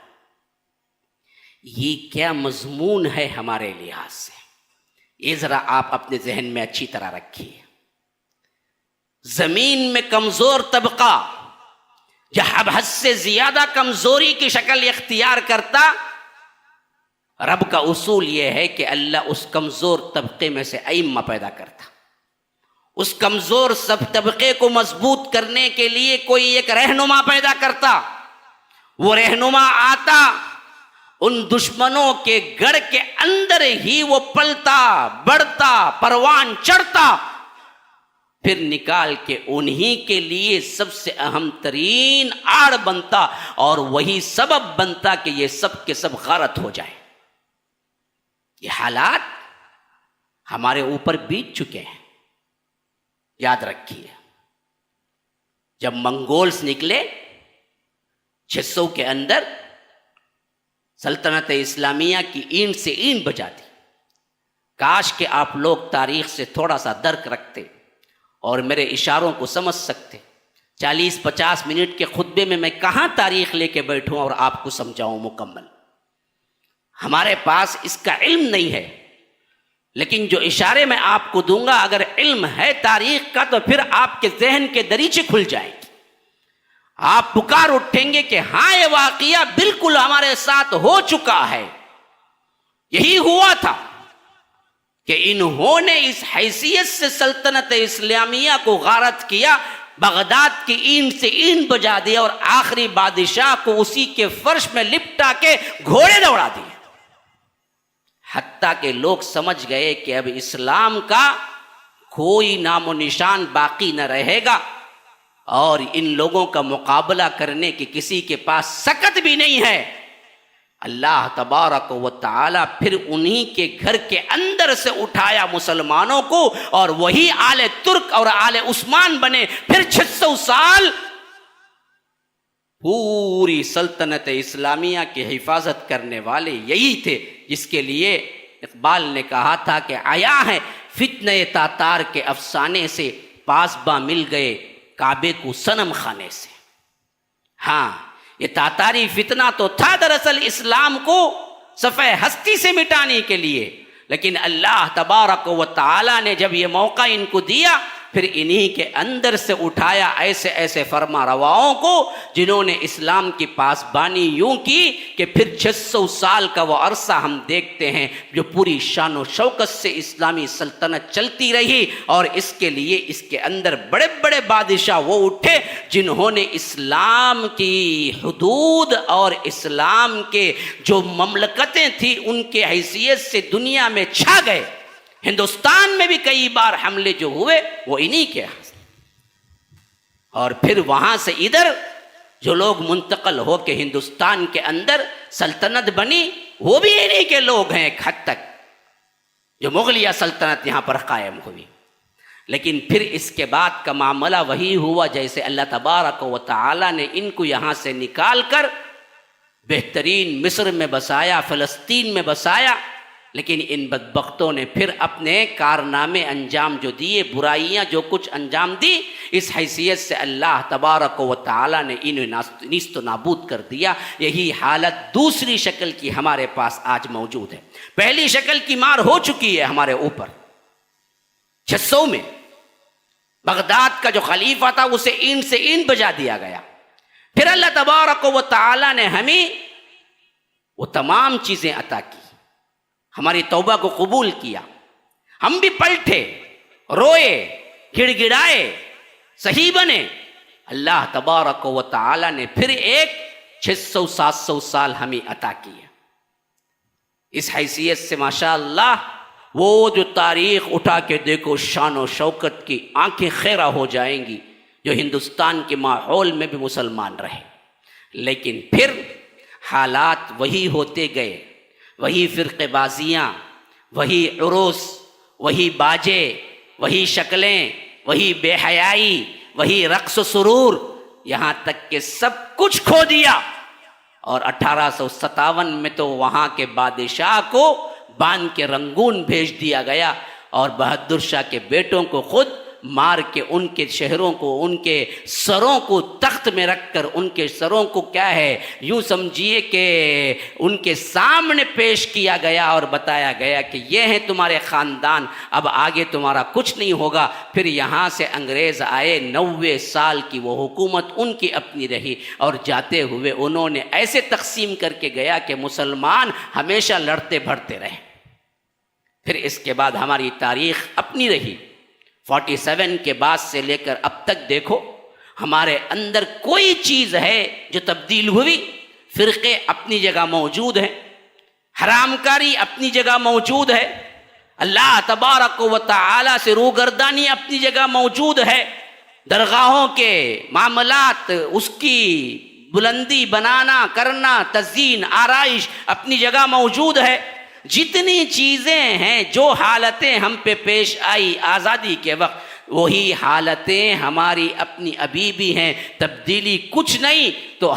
یہ کیا مضمون ہے ہمارے لحاظ سے، یہ ذرا آپ اپنے ذہن میں اچھی طرح رکھیے۔ زمین میں کمزور طبقہ جہاں حد سے زیادہ کمزوری کی شکل اختیار کرتا، رب کا اصول یہ ہے کہ اللہ اس کمزور طبقے میں سے ائمہ پیدا کرتا، اس کمزور سب طبقے کو مضبوط کرنے کے لیے کوئی ایک رہنما پیدا کرتا، وہ رہنما آتا، ان دشمنوں کے گڑھ کے اندر ہی وہ پلتا، بڑھتا، پروان چڑھتا، پھر نکال کے انہی کے لیے سب سے اہم ترین آڑ بنتا، اور وہی سبب بنتا کہ یہ سب کے سب غارت ہو جائے۔ یہ حالات ہمارے اوپر بیت چکے ہیں، یاد رکھیے۔ جب منگولز نکلے 600 کے اندر، سلطنت اسلامیہ کی اینٹ سے اینٹ بجا دی۔ کاش کہ آپ لوگ تاریخ سے تھوڑا سا درک رکھتے اور میرے اشاروں کو سمجھ سکتے۔ 40-50 منٹ کے خطبے میں کہاں تاریخ لے کے بیٹھوں اور آپ کو سمجھاؤں مکمل، ہمارے پاس اس کا علم نہیں ہے، لیکن جو اشارے میں آپ کو دوں گا، اگر علم ہے تاریخ کا تو پھر آپ کے ذہن کے دریچے کھل جائیں گے، آپ پکار اٹھیں گے کہ ہاں یہ واقعہ بالکل ہمارے ساتھ ہو چکا ہے۔ یہی ہوا تھا کہ انہوں نے اس حیثیت سے سلطنت اسلامیہ کو غارت کیا، بغداد کی اینٹ سے اینٹ بجا دیا، اور آخری بادشاہ کو اسی کے فرش میں لپٹا کے گھوڑے دوڑا دیے، حتیٰ کہ لوگ سمجھ گئے کہ اب اسلام کا کوئی نام و نشان باقی نہ رہے گا، اور ان لوگوں کا مقابلہ کرنے کی کسی کے پاس سکت بھی نہیں ہے۔ اللہ تبارک و تعالی پھر انہی کے گھر کے اندر سے اٹھایا مسلمانوں کو، اور وہی آل ترک اور آل عثمان بنے۔ پھر 600 سال پوری سلطنت اسلامیہ کی حفاظت کرنے والے یہی تھے جس کے لیے اقبال نے کہا تھا کہ آیا ہے فتنہ تاتار کے افسانے سے، پاسباں مل گئے کعبے کو صنم خانے سے۔ ہاں، یہ تاتاری فتنہ تو تھا دراصل اسلام کو صفحہ ہستی سے مٹانے کے لیے، لیکن اللہ تبارک و تعالی نے جب یہ موقع ان کو دیا، پھر انہی کے اندر سے اٹھایا ایسے ایسے فرما رواؤں کو جنہوں نے اسلام کی پاسبانی یوں کی کہ پھر 600 سال کا وہ عرصہ ہم دیکھتے ہیں جو پوری شان و شوکت سے اسلامی سلطنت چلتی رہی، اور اس کے لیے اس کے اندر بڑے بڑے بادشاہ وہ اٹھے جنہوں نے اسلام کی حدود اور اسلام کے جو مملکتیں تھیں ان کے حیثیت سے دنیا میں چھا گئے۔ ہندوستان میں بھی کئی بار حملے جو ہوئے وہ انہی کے، اور پھر وہاں سے ادھر جو لوگ منتقل ہو کے ہندوستان کے اندر سلطنت بنی وہ بھی انہی کے لوگ ہیں ایک حد تک، جو مغلیہ سلطنت یہاں پر قائم ہوئی۔ لیکن پھر اس کے بعد کا معاملہ وہی ہوا جیسے اللہ تبارک و تعالی نے ان کو یہاں سے نکال کر بہترین مصر میں بسایا، فلسطین میں بسایا، لیکن ان بدبختوں نے پھر اپنے کارنامے انجام جو دیے، برائیاں جو کچھ انجام دی، اس حیثیت سے اللہ تبارک و تعالی نے انہیں نیست و نابود کر دیا۔ یہی حالت دوسری شکل کی ہمارے پاس آج موجود ہے۔ پہلی شکل کی مار ہو چکی ہے ہمارے اوپر 600 میں، بغداد کا جو خلیفہ تھا اسے اینٹ سے اینٹ بجا دیا گیا۔ پھر اللہ تبارک و تعالی نے ہمیں وہ تمام چیزیں عطا کی، ہماری توبہ کو قبول کیا، ہم بھی پلٹے، روئے، گڑ گڑائے، صحیح بنے۔ اللہ تبارک و تعالی نے پھر ایک 600-700 سال ہمیں عطا کیا۔ اس حیثیت سے ماشاءاللہ وہ جو تاریخ اٹھا کے دیکھو، شان و شوکت کی آنکھیں خیرہ ہو جائیں گی جو ہندوستان کے ماحول میں بھی مسلمان رہے، لیکن پھر حالات وہی ہوتے گئے، وہی فرقے بازیاں، وہی عرس، وہی باجے، وہی شکلیں، وہی بے حیائی، وہی رقص و سرور، یہاں تک کہ سب کچھ کھو دیا۔ اور 1857 میں تو وہاں کے بادشاہ کو باندھ کے رنگون بھیج دیا گیا، اور بہادر شاہ کے بیٹوں کو خود مار کے ان کے شہروں کو، ان کے سروں کو تخت میں رکھ کر، ان کے سروں کو کیا ہے یوں سمجھیے کہ ان کے سامنے پیش کیا گیا اور بتایا گیا کہ یہ ہیں تمہارے خاندان، اب آگے تمہارا کچھ نہیں ہوگا۔ پھر یہاں سے انگریز آئے، 90 سال کی وہ حکومت ان کی اپنی رہی، اور جاتے ہوئے انہوں نے ایسے تقسیم کر کے گیا کہ مسلمان ہمیشہ لڑتے بھڑتے رہے۔ پھر اس کے بعد ہماری تاریخ اپنی رہی۔ 47 کے بعد سے لے کر اب تک دیکھو ہمارے اندر کوئی چیز ہے جو تبدیل ہوئی؟ فرقے اپنی جگہ موجود ہیں، حرام کاری اپنی جگہ موجود ہے، اللہ تبارک و تعالی سے روگردانی اپنی جگہ موجود ہے، درگاہوں کے معاملات، اس کی بلندی بنانا کرنا، تزئین آرائش اپنی جگہ موجود ہے۔ جتنی چیزیں ہیں، جو حالتیں ہم پہ پیش آئی آزادی کے وقت، وہی حالتیں ہماری اپنی ابھی بھی ہیں، تبدیلی کچھ نہیں۔ تو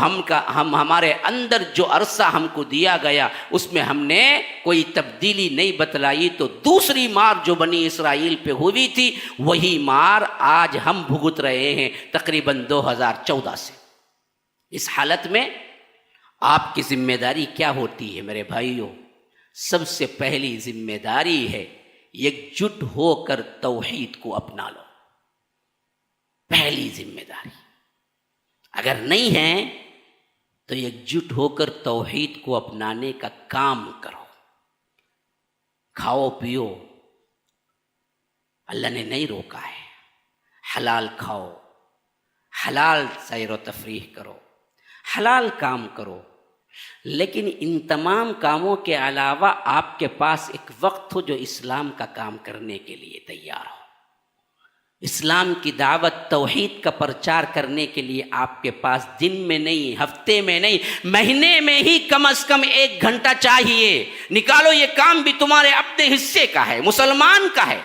ہمارے اندر جو عرصہ ہم کو دیا گیا اس میں ہم نے کوئی تبدیلی نہیں بتلائی، تو دوسری مار جو بنی اسرائیل پہ ہوئی تھی وہی مار آج ہم بھگت رہے ہیں تقریباً 2014 سے۔ اس حالت میں آپ کی ذمہ داری کیا ہوتی ہے میرے بھائیوں؟ سب سے پہلی ذمہ داری ہے یکجٹ ہو کر توحید کو اپنا لو، پہلی ذمہ داری۔ اگر نہیں ہے تو یکجٹ ہو کر توحید کو اپنانے کا کام کرو۔ کھاؤ پیو، اللہ نے نہیں روکا ہے، حلال کھاؤ، حلال سیر و تفریح کرو، حلال کام کرو، لیکن ان تمام کاموں کے علاوہ آپ کے پاس ایک وقت ہو جو اسلام کا کام کرنے کے لیے تیار ہو۔ اسلام کی دعوت، توحید کا پرچار کرنے کے لیے آپ کے پاس دن میں نہیں، ہفتے میں نہیں، مہینے میں ہی کم از کم 1 گھنٹہ چاہیے۔ نکالو، یہ کام بھی تمہارے اپنے حصے کا ہے، مسلمان کا ہے۔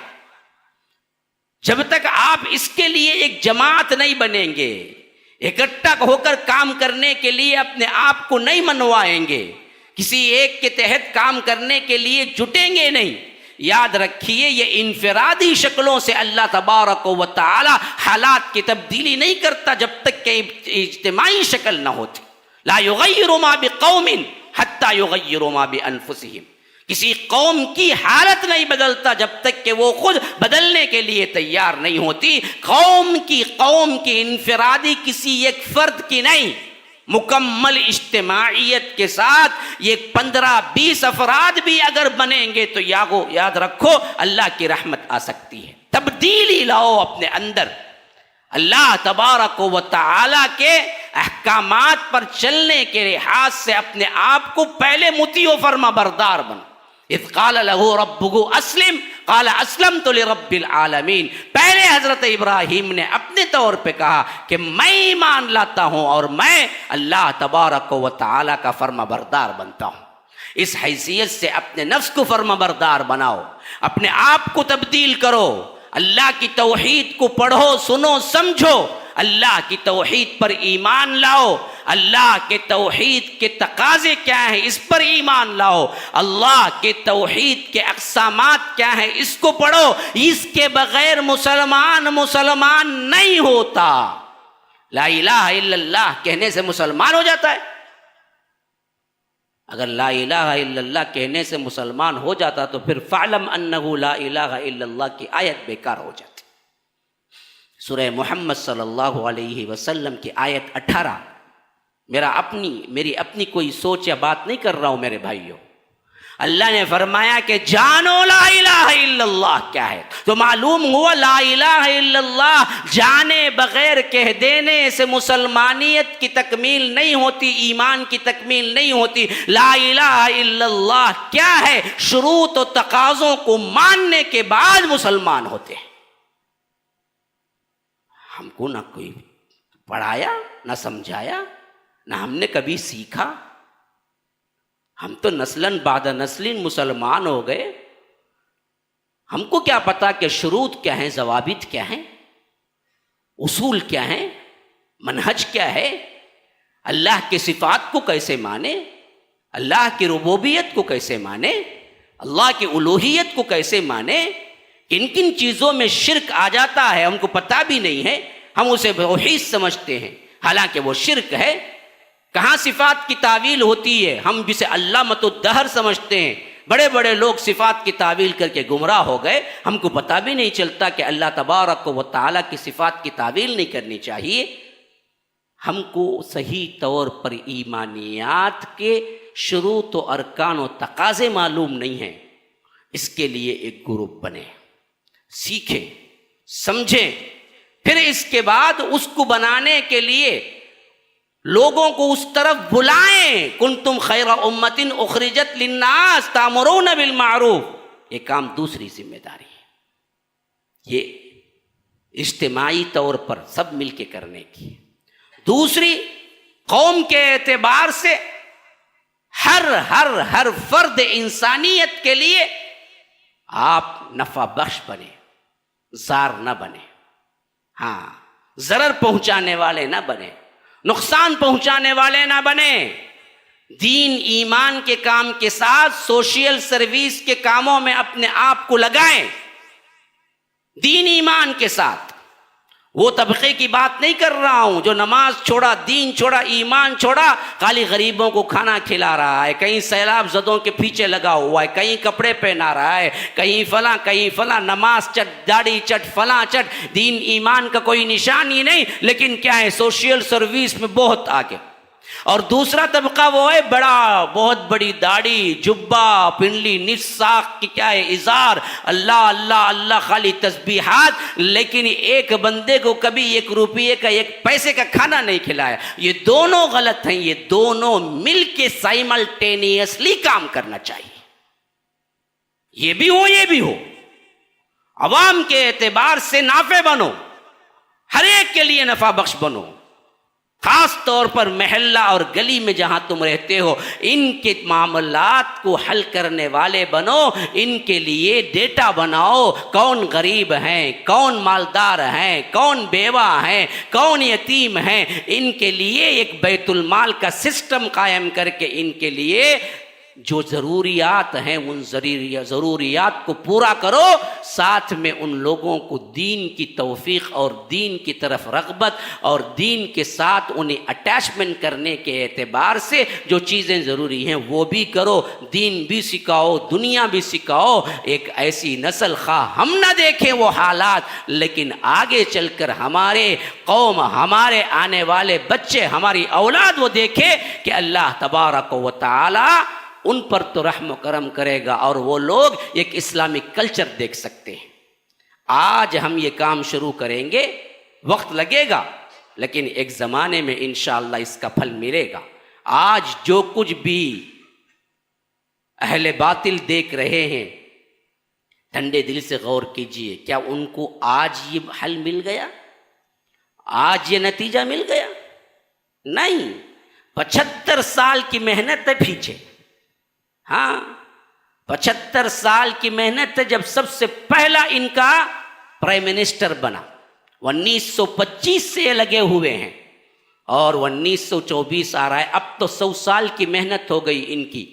جب تک آپ اس کے لیے ایک جماعت نہیں بنیں گے، اکٹھا ہو کر کام کرنے کے لیے اپنے آپ کو نہیں منوائیں گے، کسی ایک کے تحت کام کرنے کے لیے جٹیں گے نہیں۔ یاد رکھیے یہ انفرادی شکلوں سے اللہ تبارک و تعالی حالات کی تبدیلی نہیں کرتا جب تک کہ اجتماعی شکل نہ ہوتی۔ لا یغیر ما بقوم حتی یغیروا ما بانفسہم، کسی قوم کی حالت نہیں بدلتا جب تک کہ وہ خود بدلنے کے لیے تیار نہیں ہوتی۔ قوم کی انفرادی کسی ایک فرد کی نہیں، مکمل اجتماعیت کے ساتھ یہ 15-20 افراد بھی اگر بنیں گے تو یاد رکھو اللہ کی رحمت آ سکتی ہے۔ تبدیلی لاؤ اپنے اندر، اللہ تبارک و تعالی کے احکامات پر چلنے کے لحاظ سے اپنے آپ کو پہلے مطیع و فرما بردار بنو۔ اذ قال له ربه اسلم قال اسلمت لرب العالمین، پہلے حضرت ابراہیم نے اپنے طور پہ کہا کہ میں ایمان لاتا ہوں اور میں اللہ تبارک و تعالی کا فرما بردار بنتا ہوں۔ اس حیثیت سے اپنے نفس کو فرما بردار بناؤ، اپنے آپ کو تبدیل کرو، اللہ کی توحید کو پڑھو، سنو، سمجھو، اللہ کی توحید پر ایمان لاؤ، اللہ کے توحید کے تقاضے کیا ہیں اس پر ایمان لاؤ، اللہ کے توحید کے اقسامات کیا ہیں اس کو پڑھو۔ اس کے بغیر مسلمان نہیں ہوتا۔ لا الہ الا اللہ کہنے سے مسلمان ہو جاتا ہے؟ اگر لا الہ الا اللہ کہنے سے مسلمان ہو جاتا تو پھر فَاعْلَمْ أَنَّهُ لَا إِلَٰهَ إِلَّا اللَّهِ کی آیت بیکار ہو جاتی۔ سورہ محمد صلی اللہ علیہ وسلم کی آیت 18، میری اپنی کوئی سوچ یا بات نہیں کر رہا ہوں میرے بھائیوں، اللہ نے فرمایا کہ جانو لا الہ الا اللہ کیا ہے، تو معلوم ہوا لا الہ الا اللہ جانے بغیر کہہ دینے سے مسلمانیت کی تکمیل نہیں ہوتی، ایمان کی تکمیل نہیں ہوتی۔ لا الہ الا اللہ کیا ہے؟ شروط و تقاضوں کو ماننے کے بعد مسلمان ہوتے ہیں۔ ہم کو نہ کوئی پڑھایا، نہ سمجھایا، نہ ہم نے کبھی سیکھا، ہم تو نسلاً بعد نسل مسلمان ہو گئے، ہم کو کیا پتا کہ شروط کیا ہیں، ضوابط کیا ہیں، اصول کیا ہیں، منہج کیا ہے، اللہ کی صفات کو کیسے مانے، اللہ کی ربوبیت کو کیسے مانے، اللہ کی الوہیت کو کیسے مانے، کن کن چیزوں میں شرک آ جاتا ہے ہم کو پتہ بھی نہیں ہے، ہم اسے توحید سمجھتے ہیں حالانکہ وہ شرک ہے۔ کہاں صفات کی تعویل ہوتی ہے، ہم جسے علامۃ الدہر سمجھتے ہیں، بڑے بڑے لوگ صفات کی تعویل کر کے گمراہ ہو گئے، ہم کو پتہ بھی نہیں چلتا کہ اللہ تبارک و تعالیٰ کی صفات کی تعویل نہیں کرنی چاہیے۔ ہم کو صحیح طور پر ایمانیات کے شروط و ارکان و تقاضے معلوم نہیں ہیں، اس کے لیے ایک گروپ بنے، سیکھیں، سمجھیں، پھر اس کے بعد اس کو بنانے کے لیے لوگوں کو اس طرف بلائیں۔ کنتم خیر امۃ اخرجت للناس تأمرون بالمعروف، یہ کام دوسری ذمہ داری ہے، یہ اجتماعی طور پر سب مل کے کرنے کی۔ دوسری، قوم کے اعتبار سے ہر فرد انسانیت کے لیے آپ نفع بخش بنے، زار نہ بنے، ہاں ضرر پہنچانے والے نہ بنے، نقصان پہنچانے والے نہ بنے۔ دین ایمان کے کام کے ساتھ سوشل سروس کے کاموں میں اپنے آپ کو لگائیں، دین ایمان کے ساتھ۔ وہ طبقے کی بات نہیں کر رہا ہوں جو نماز چھوڑا، دین چھوڑا، ایمان چھوڑا، خالی غریبوں کو کھانا کھلا رہا ہے، کہیں سیلاب زدوں کے پیچھے لگا ہوا ہے، کہیں کپڑے پہنا رہا ہے، کہیں فلاں، نماز چٹ، داڑھی چٹ، فلاں چٹ، دین ایمان کا کوئی نشان ہی نہیں، لیکن کیا ہے سوشل سروس میں بہت آگے۔ اور دوسرا طبقہ وہ ہے بڑا، بہت بڑی داڑھی، جبہ، پنڈلی، نصف ساق کی کیا ہے ازار، اللہ اللہ اللہ، خالی تسبیحات، لیکن ایک بندے کو کبھی 1 روپیے کا 1 پیسے کا کھانا نہیں کھلایا۔ یہ دونوں غلط ہیں، یہ دونوں مل کے سائملٹینیسلی کام کرنا چاہیے، یہ بھی ہو یہ بھی ہو۔ عوام کے اعتبار سے نافع بنو، ہر ایک کے لیے نفع بخش بنو، خاص طور پر محلہ اور گلی میں جہاں تم رہتے ہو، ان کے معاملات کو حل کرنے والے بنو، ان کے لیے ڈیٹا بناؤ، کون غریب ہیں، کون مالدار ہیں، کون بیوہ ہیں، کون یتیم ہیں، ان کے لیے ایک بیت المال کا سسٹم قائم کر کے ان کے لیے جو ضروریات ہیں ان ضروریات کو پورا کرو، ساتھ میں ان لوگوں کو دین کی توفیق اور دین کی طرف رغبت اور دین کے ساتھ انہیں اٹیچمنٹ کرنے کے اعتبار سے جو چیزیں ضروری ہیں وہ بھی کرو، دین بھی سکھاؤ، دنیا بھی سکھاؤ۔ ایک ایسی نسل خواہ ہم نہ دیکھیں وہ حالات، لیکن آگے چل کر ہمارے قوم، ہمارے آنے والے بچے، ہماری اولاد وہ دیکھے کہ اللہ تبارک و تعالی ان پر تو رحم و کرم کرے گا، اور وہ لوگ ایک اسلامک کلچر دیکھ سکتے ہیں۔ آج ہم یہ کام شروع کریں گے، وقت لگے گا، لیکن ایک زمانے میں انشاءاللہ اس کا پھل ملے گا۔ آج جو کچھ بھی اہل باطل دیکھ رہے ہیں، ٹھنڈے دل سے غور کیجئے، کیا ان کو آج یہ حل مل گیا؟ آج یہ نتیجہ مل گیا؟ نہیں، 75 سال کی محنت ہے پیچھے۔ ہاں، 75 سال کی محنت ہے، جب سب سے پہلا ان کا پرائم منسٹر بنا۔ 1925 سے لگے ہوئے ہیں اور 1924 آ رہا ہے، اب تو 100 سال کی محنت ہو گئی ان کی،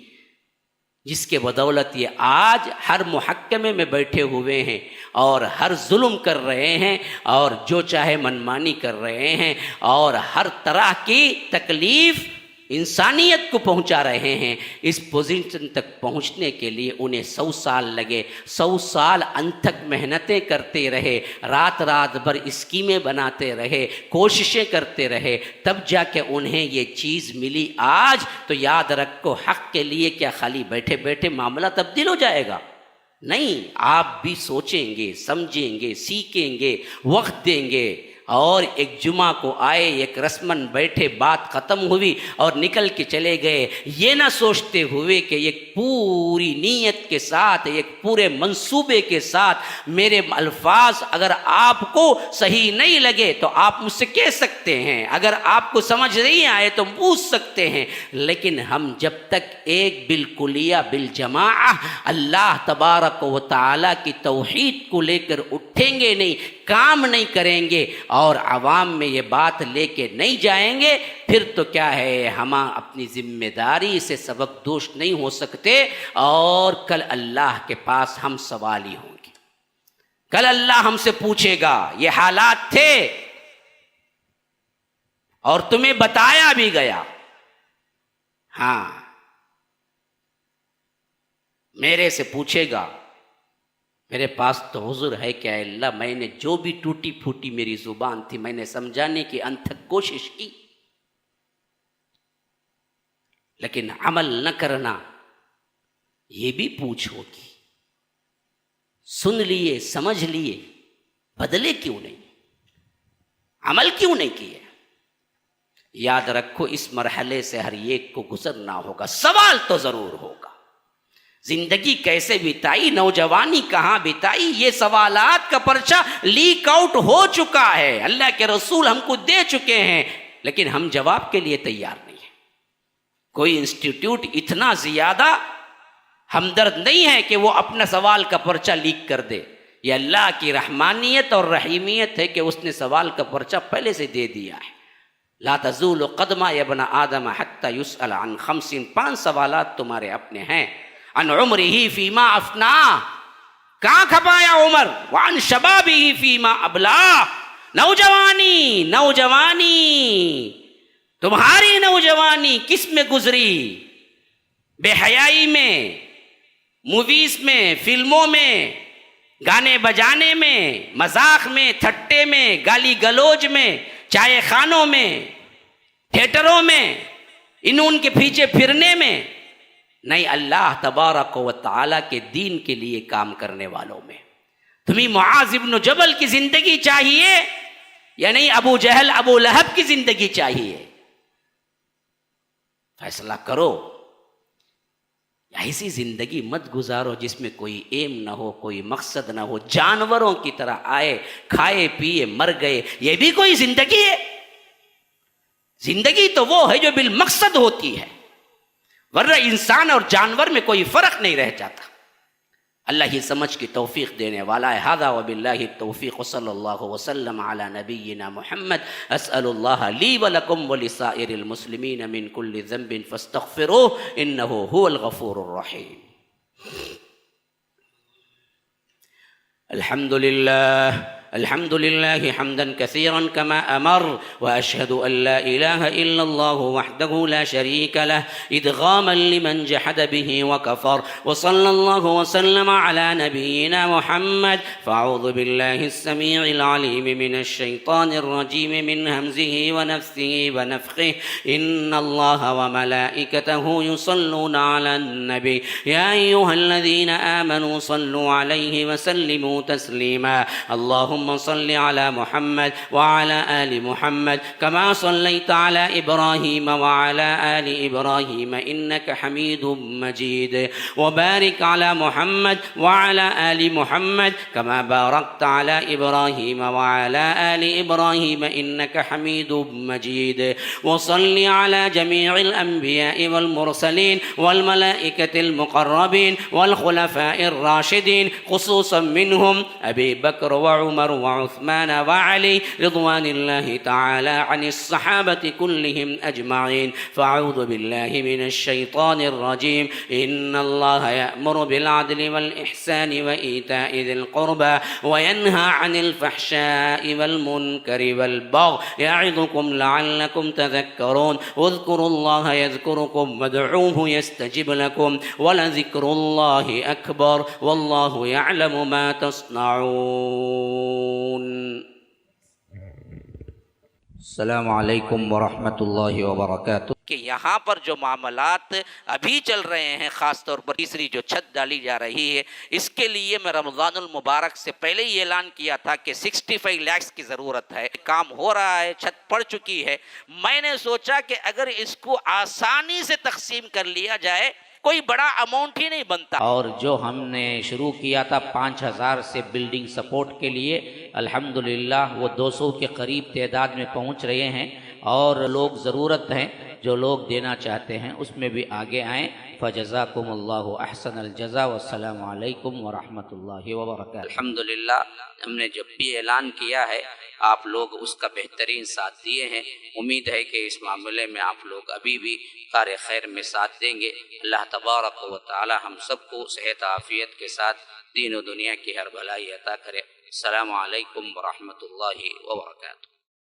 جس کے بدولت یہ آج ہر محکمے میں بیٹھے ہوئے ہیں اور ہر ظلم کر رہے ہیں اور جو چاہے منمانی کر رہے ہیں اور ہر طرح کی تکلیف انسانیت کو پہنچا رہے ہیں۔ اس پوزیشن تک پہنچنے کے لیے انہیں 100 سال لگے، 100 سال انتھک محنتیں کرتے رہے، رات رات بھر اسکیمیں بناتے رہے، کوششیں کرتے رہے، تب جا کے انہیں یہ چیز ملی۔ آج تو یاد رکھو، حق کے لیے کیا خالی بیٹھے بیٹھے معاملہ تبدیل ہو جائے گا؟ نہیں، آپ بھی سوچیں گے، سمجھیں گے، سیکھیں گے، وقت دیں گے، اور ایک جمعہ کو آئے، ایک رسمن بیٹھے، بات ختم ہوئی اور نکل کے چلے گئے، یہ نہ سوچتے ہوئے کہ ایک پوری نیت کے ساتھ، ایک پورے منصوبے کے ساتھ میرے الفاظ اگر آپ کو صحیح نہیں لگے تو آپ مجھ سے کہہ سکتے ہیں، اگر آپ کو سمجھ نہیں آئے تو پوچھ سکتے ہیں، لیکن ہم جب تک ایک بالکلیہ بالجماع اللہ تبارک و تعالی کی توحید کو لے کر اٹھیں گے نہیں، کام نہیں کریں گے اور عوام میں یہ بات لے کے نہیں جائیں گے، پھر تو کیا ہے، ہم اپنی ذمہ داری سے سبق دوش نہیں ہو سکتے، اور کل اللہ کے پاس ہم سوالی ہوں گے۔ کل اللہ ہم سے پوچھے گا یہ حالات تھے اور تمہیں بتایا بھی گیا، ہاں، میرے سے پوچھے گا، میرے پاس تو عذر ہے کہ اے اللہ میں نے جو بھی ٹوٹی پھوٹی میری زبان تھی میں نے سمجھانے کی انتھک کوشش کی، لیکن عمل نہ کرنا یہ بھی پوچھ ہوگی۔ سن لیے، سمجھ لیے، بدلے کیوں نہیں، عمل کیوں نہیں کیے؟ یاد رکھو، اس مرحلے سے ہر ایک کو گزرنا ہوگا، سوال تو ضرور ہوگا۔ زندگی کیسے بتائی، نوجوانی کہاں بتائی، یہ سوالات کا پرچہ لیک آؤٹ ہو چکا ہے، اللہ کے رسول ہم کو دے چکے ہیں، لیکن ہم جواب کے لیے تیار نہیں ہیں۔ کوئی انسٹیٹیوٹ اتنا زیادہ ہمدرد نہیں ہے کہ وہ اپنا سوال کا پرچہ لیک کر دے۔ یہ اللہ کی رحمانیت اور رحیمیت ہے کہ اس نے سوال کا پرچہ پہلے سے دے دیا ہے۔ لا تزول قدم یا ابن آدم حتی یسأل عن 50، 5 سوالات تمہارے اپنے ہیں۔ عن عمرہ فیما افنا، کہاں کھپایا عمر، وعن شبابہ فیما ابلا، نوجوانی، نوجوانی تمہاری نوجوانی کس میں گزری؟ بے حیائی میں، موویز میں، فلموں میں، گانے بجانے میں، مذاق میں، تھٹے میں، گالی گلوچ میں، چائے خانوں میں، تھیٹروں میں، ان کے پیچھے پھرنے میں، نہیں، اللہ تبارک و تعالیٰ کے دین کے لیے کام کرنے والوں میں۔ تمہیں معاذ ابن جبل کی زندگی چاہیے یا نہیں ابو جہل، ابو لہب کی زندگی چاہیے؟ فیصلہ کرو۔ ایسی زندگی مت گزارو جس میں کوئی ایم نہ ہو، کوئی مقصد نہ ہو، جانوروں کی طرح آئے، کھائے پیے، مر گئے، یہ بھی کوئی زندگی ہے؟ زندگی تو وہ ہے جو بالمقصد ہوتی ہے، ورنہ انسان اور جانور میں کوئی فرق نہیں رہ جاتا۔ اللہ ہی سمجھ کی توفیق دینے والا ہے۔ ھذا وباللہ التوفیق، صلی اللہ وسلم علی نبینا محمد۔ اسأل اللہ لی ولکم ولسائر المسلمین من کل ذنب فاستغفروہ انہ هو الغفور الرحیم۔ الحمد لله حمدا كثيرا كما أمر، وأشهد أن لا إله إلا الله وحده لا شريك له إدغاما لمن جحد به وكفر، وصلى الله وسلم على نبينا محمد، فأعوذ بالله السميع العليم من الشيطان الرجيم من همزه ونفثه ونفخه، إن الله وملائكته يصلون على النبي يا أيها الذين آمنوا صلوا عليه وسلموا تسليما، اللهم صل على محمد وعلى آل محمد كما صليت على إبراهيم وعلى آل إبراهيم إنك حميد مجيد، وبارك على محمد وعلى آل محمد كما باركت على إبراهيم وعلى آل إبراهيم إنك حميد مجيد، وصل على جميع الأنبياء والمرسلين والملائكة المقربين والخلفاء الراشدين، خصوصا منهم أبي بكر وعمر وعثمان وعلي رضوان الله تعالى عن الصحابة كلهم أجمعين، فأعوذ بالله من الشيطان الرجيم، إن الله يأمر بالعدل والإحسان وإيتاء ذي القربى وينهى عن الفحشاء والمنكر والبغي يعظكم لعلكم تذكرون، اذكروا الله يذكركم وادعوه يستجب لكم ولذكر الله أكبر والله يعلم ما تصنعون۔ السلام علیکم ورحمۃ اللہ وبرکاتہ۔ کہ یہاں پر جو معاملات ابھی چل رہے ہیں، خاص طور پر تیسری جو چھت ڈالی جا رہی ہے، اس کے لیے میں رمضان المبارک سے پہلے ہی اعلان کیا تھا کہ 65 لاکھ کی ضرورت ہے، کام ہو رہا ہے، چھت پڑ چکی ہے۔ میں نے سوچا کہ اگر اس کو آسانی سے تقسیم کر لیا جائے کوئی بڑا اماؤنٹ ہی نہیں بنتا، اور جو ہم نے شروع کیا تھا 5000 سے بلڈنگ سپورٹ کے لیے، الحمدللہ وہ 200 کے قریب تعداد میں پہنچ رہے ہیں، اور لوگ ضرورت ہیں جو لوگ دینا چاہتے ہیں اس میں بھی آگے آئیں۔ فجزاکم اللہ احسن الجزا، والسلام علیکم ورحمۃ اللہ وبرکاتہ۔ الحمدللہ ہم نے جب بھی اعلان کیا ہے آپ لوگ اس کا بہترین ساتھ دیے ہیں، امید ہے کہ اس معاملے میں آپ لوگ ابھی بھی کار خیر میں ساتھ دیں گے۔ اللہ تبارک و تعالی ہم سب کو صحت عافیت کے ساتھ دین و دنیا کی ہر بھلائی عطا کرے۔ السلام علیکم ورحمۃ اللہ وبرکاتہ۔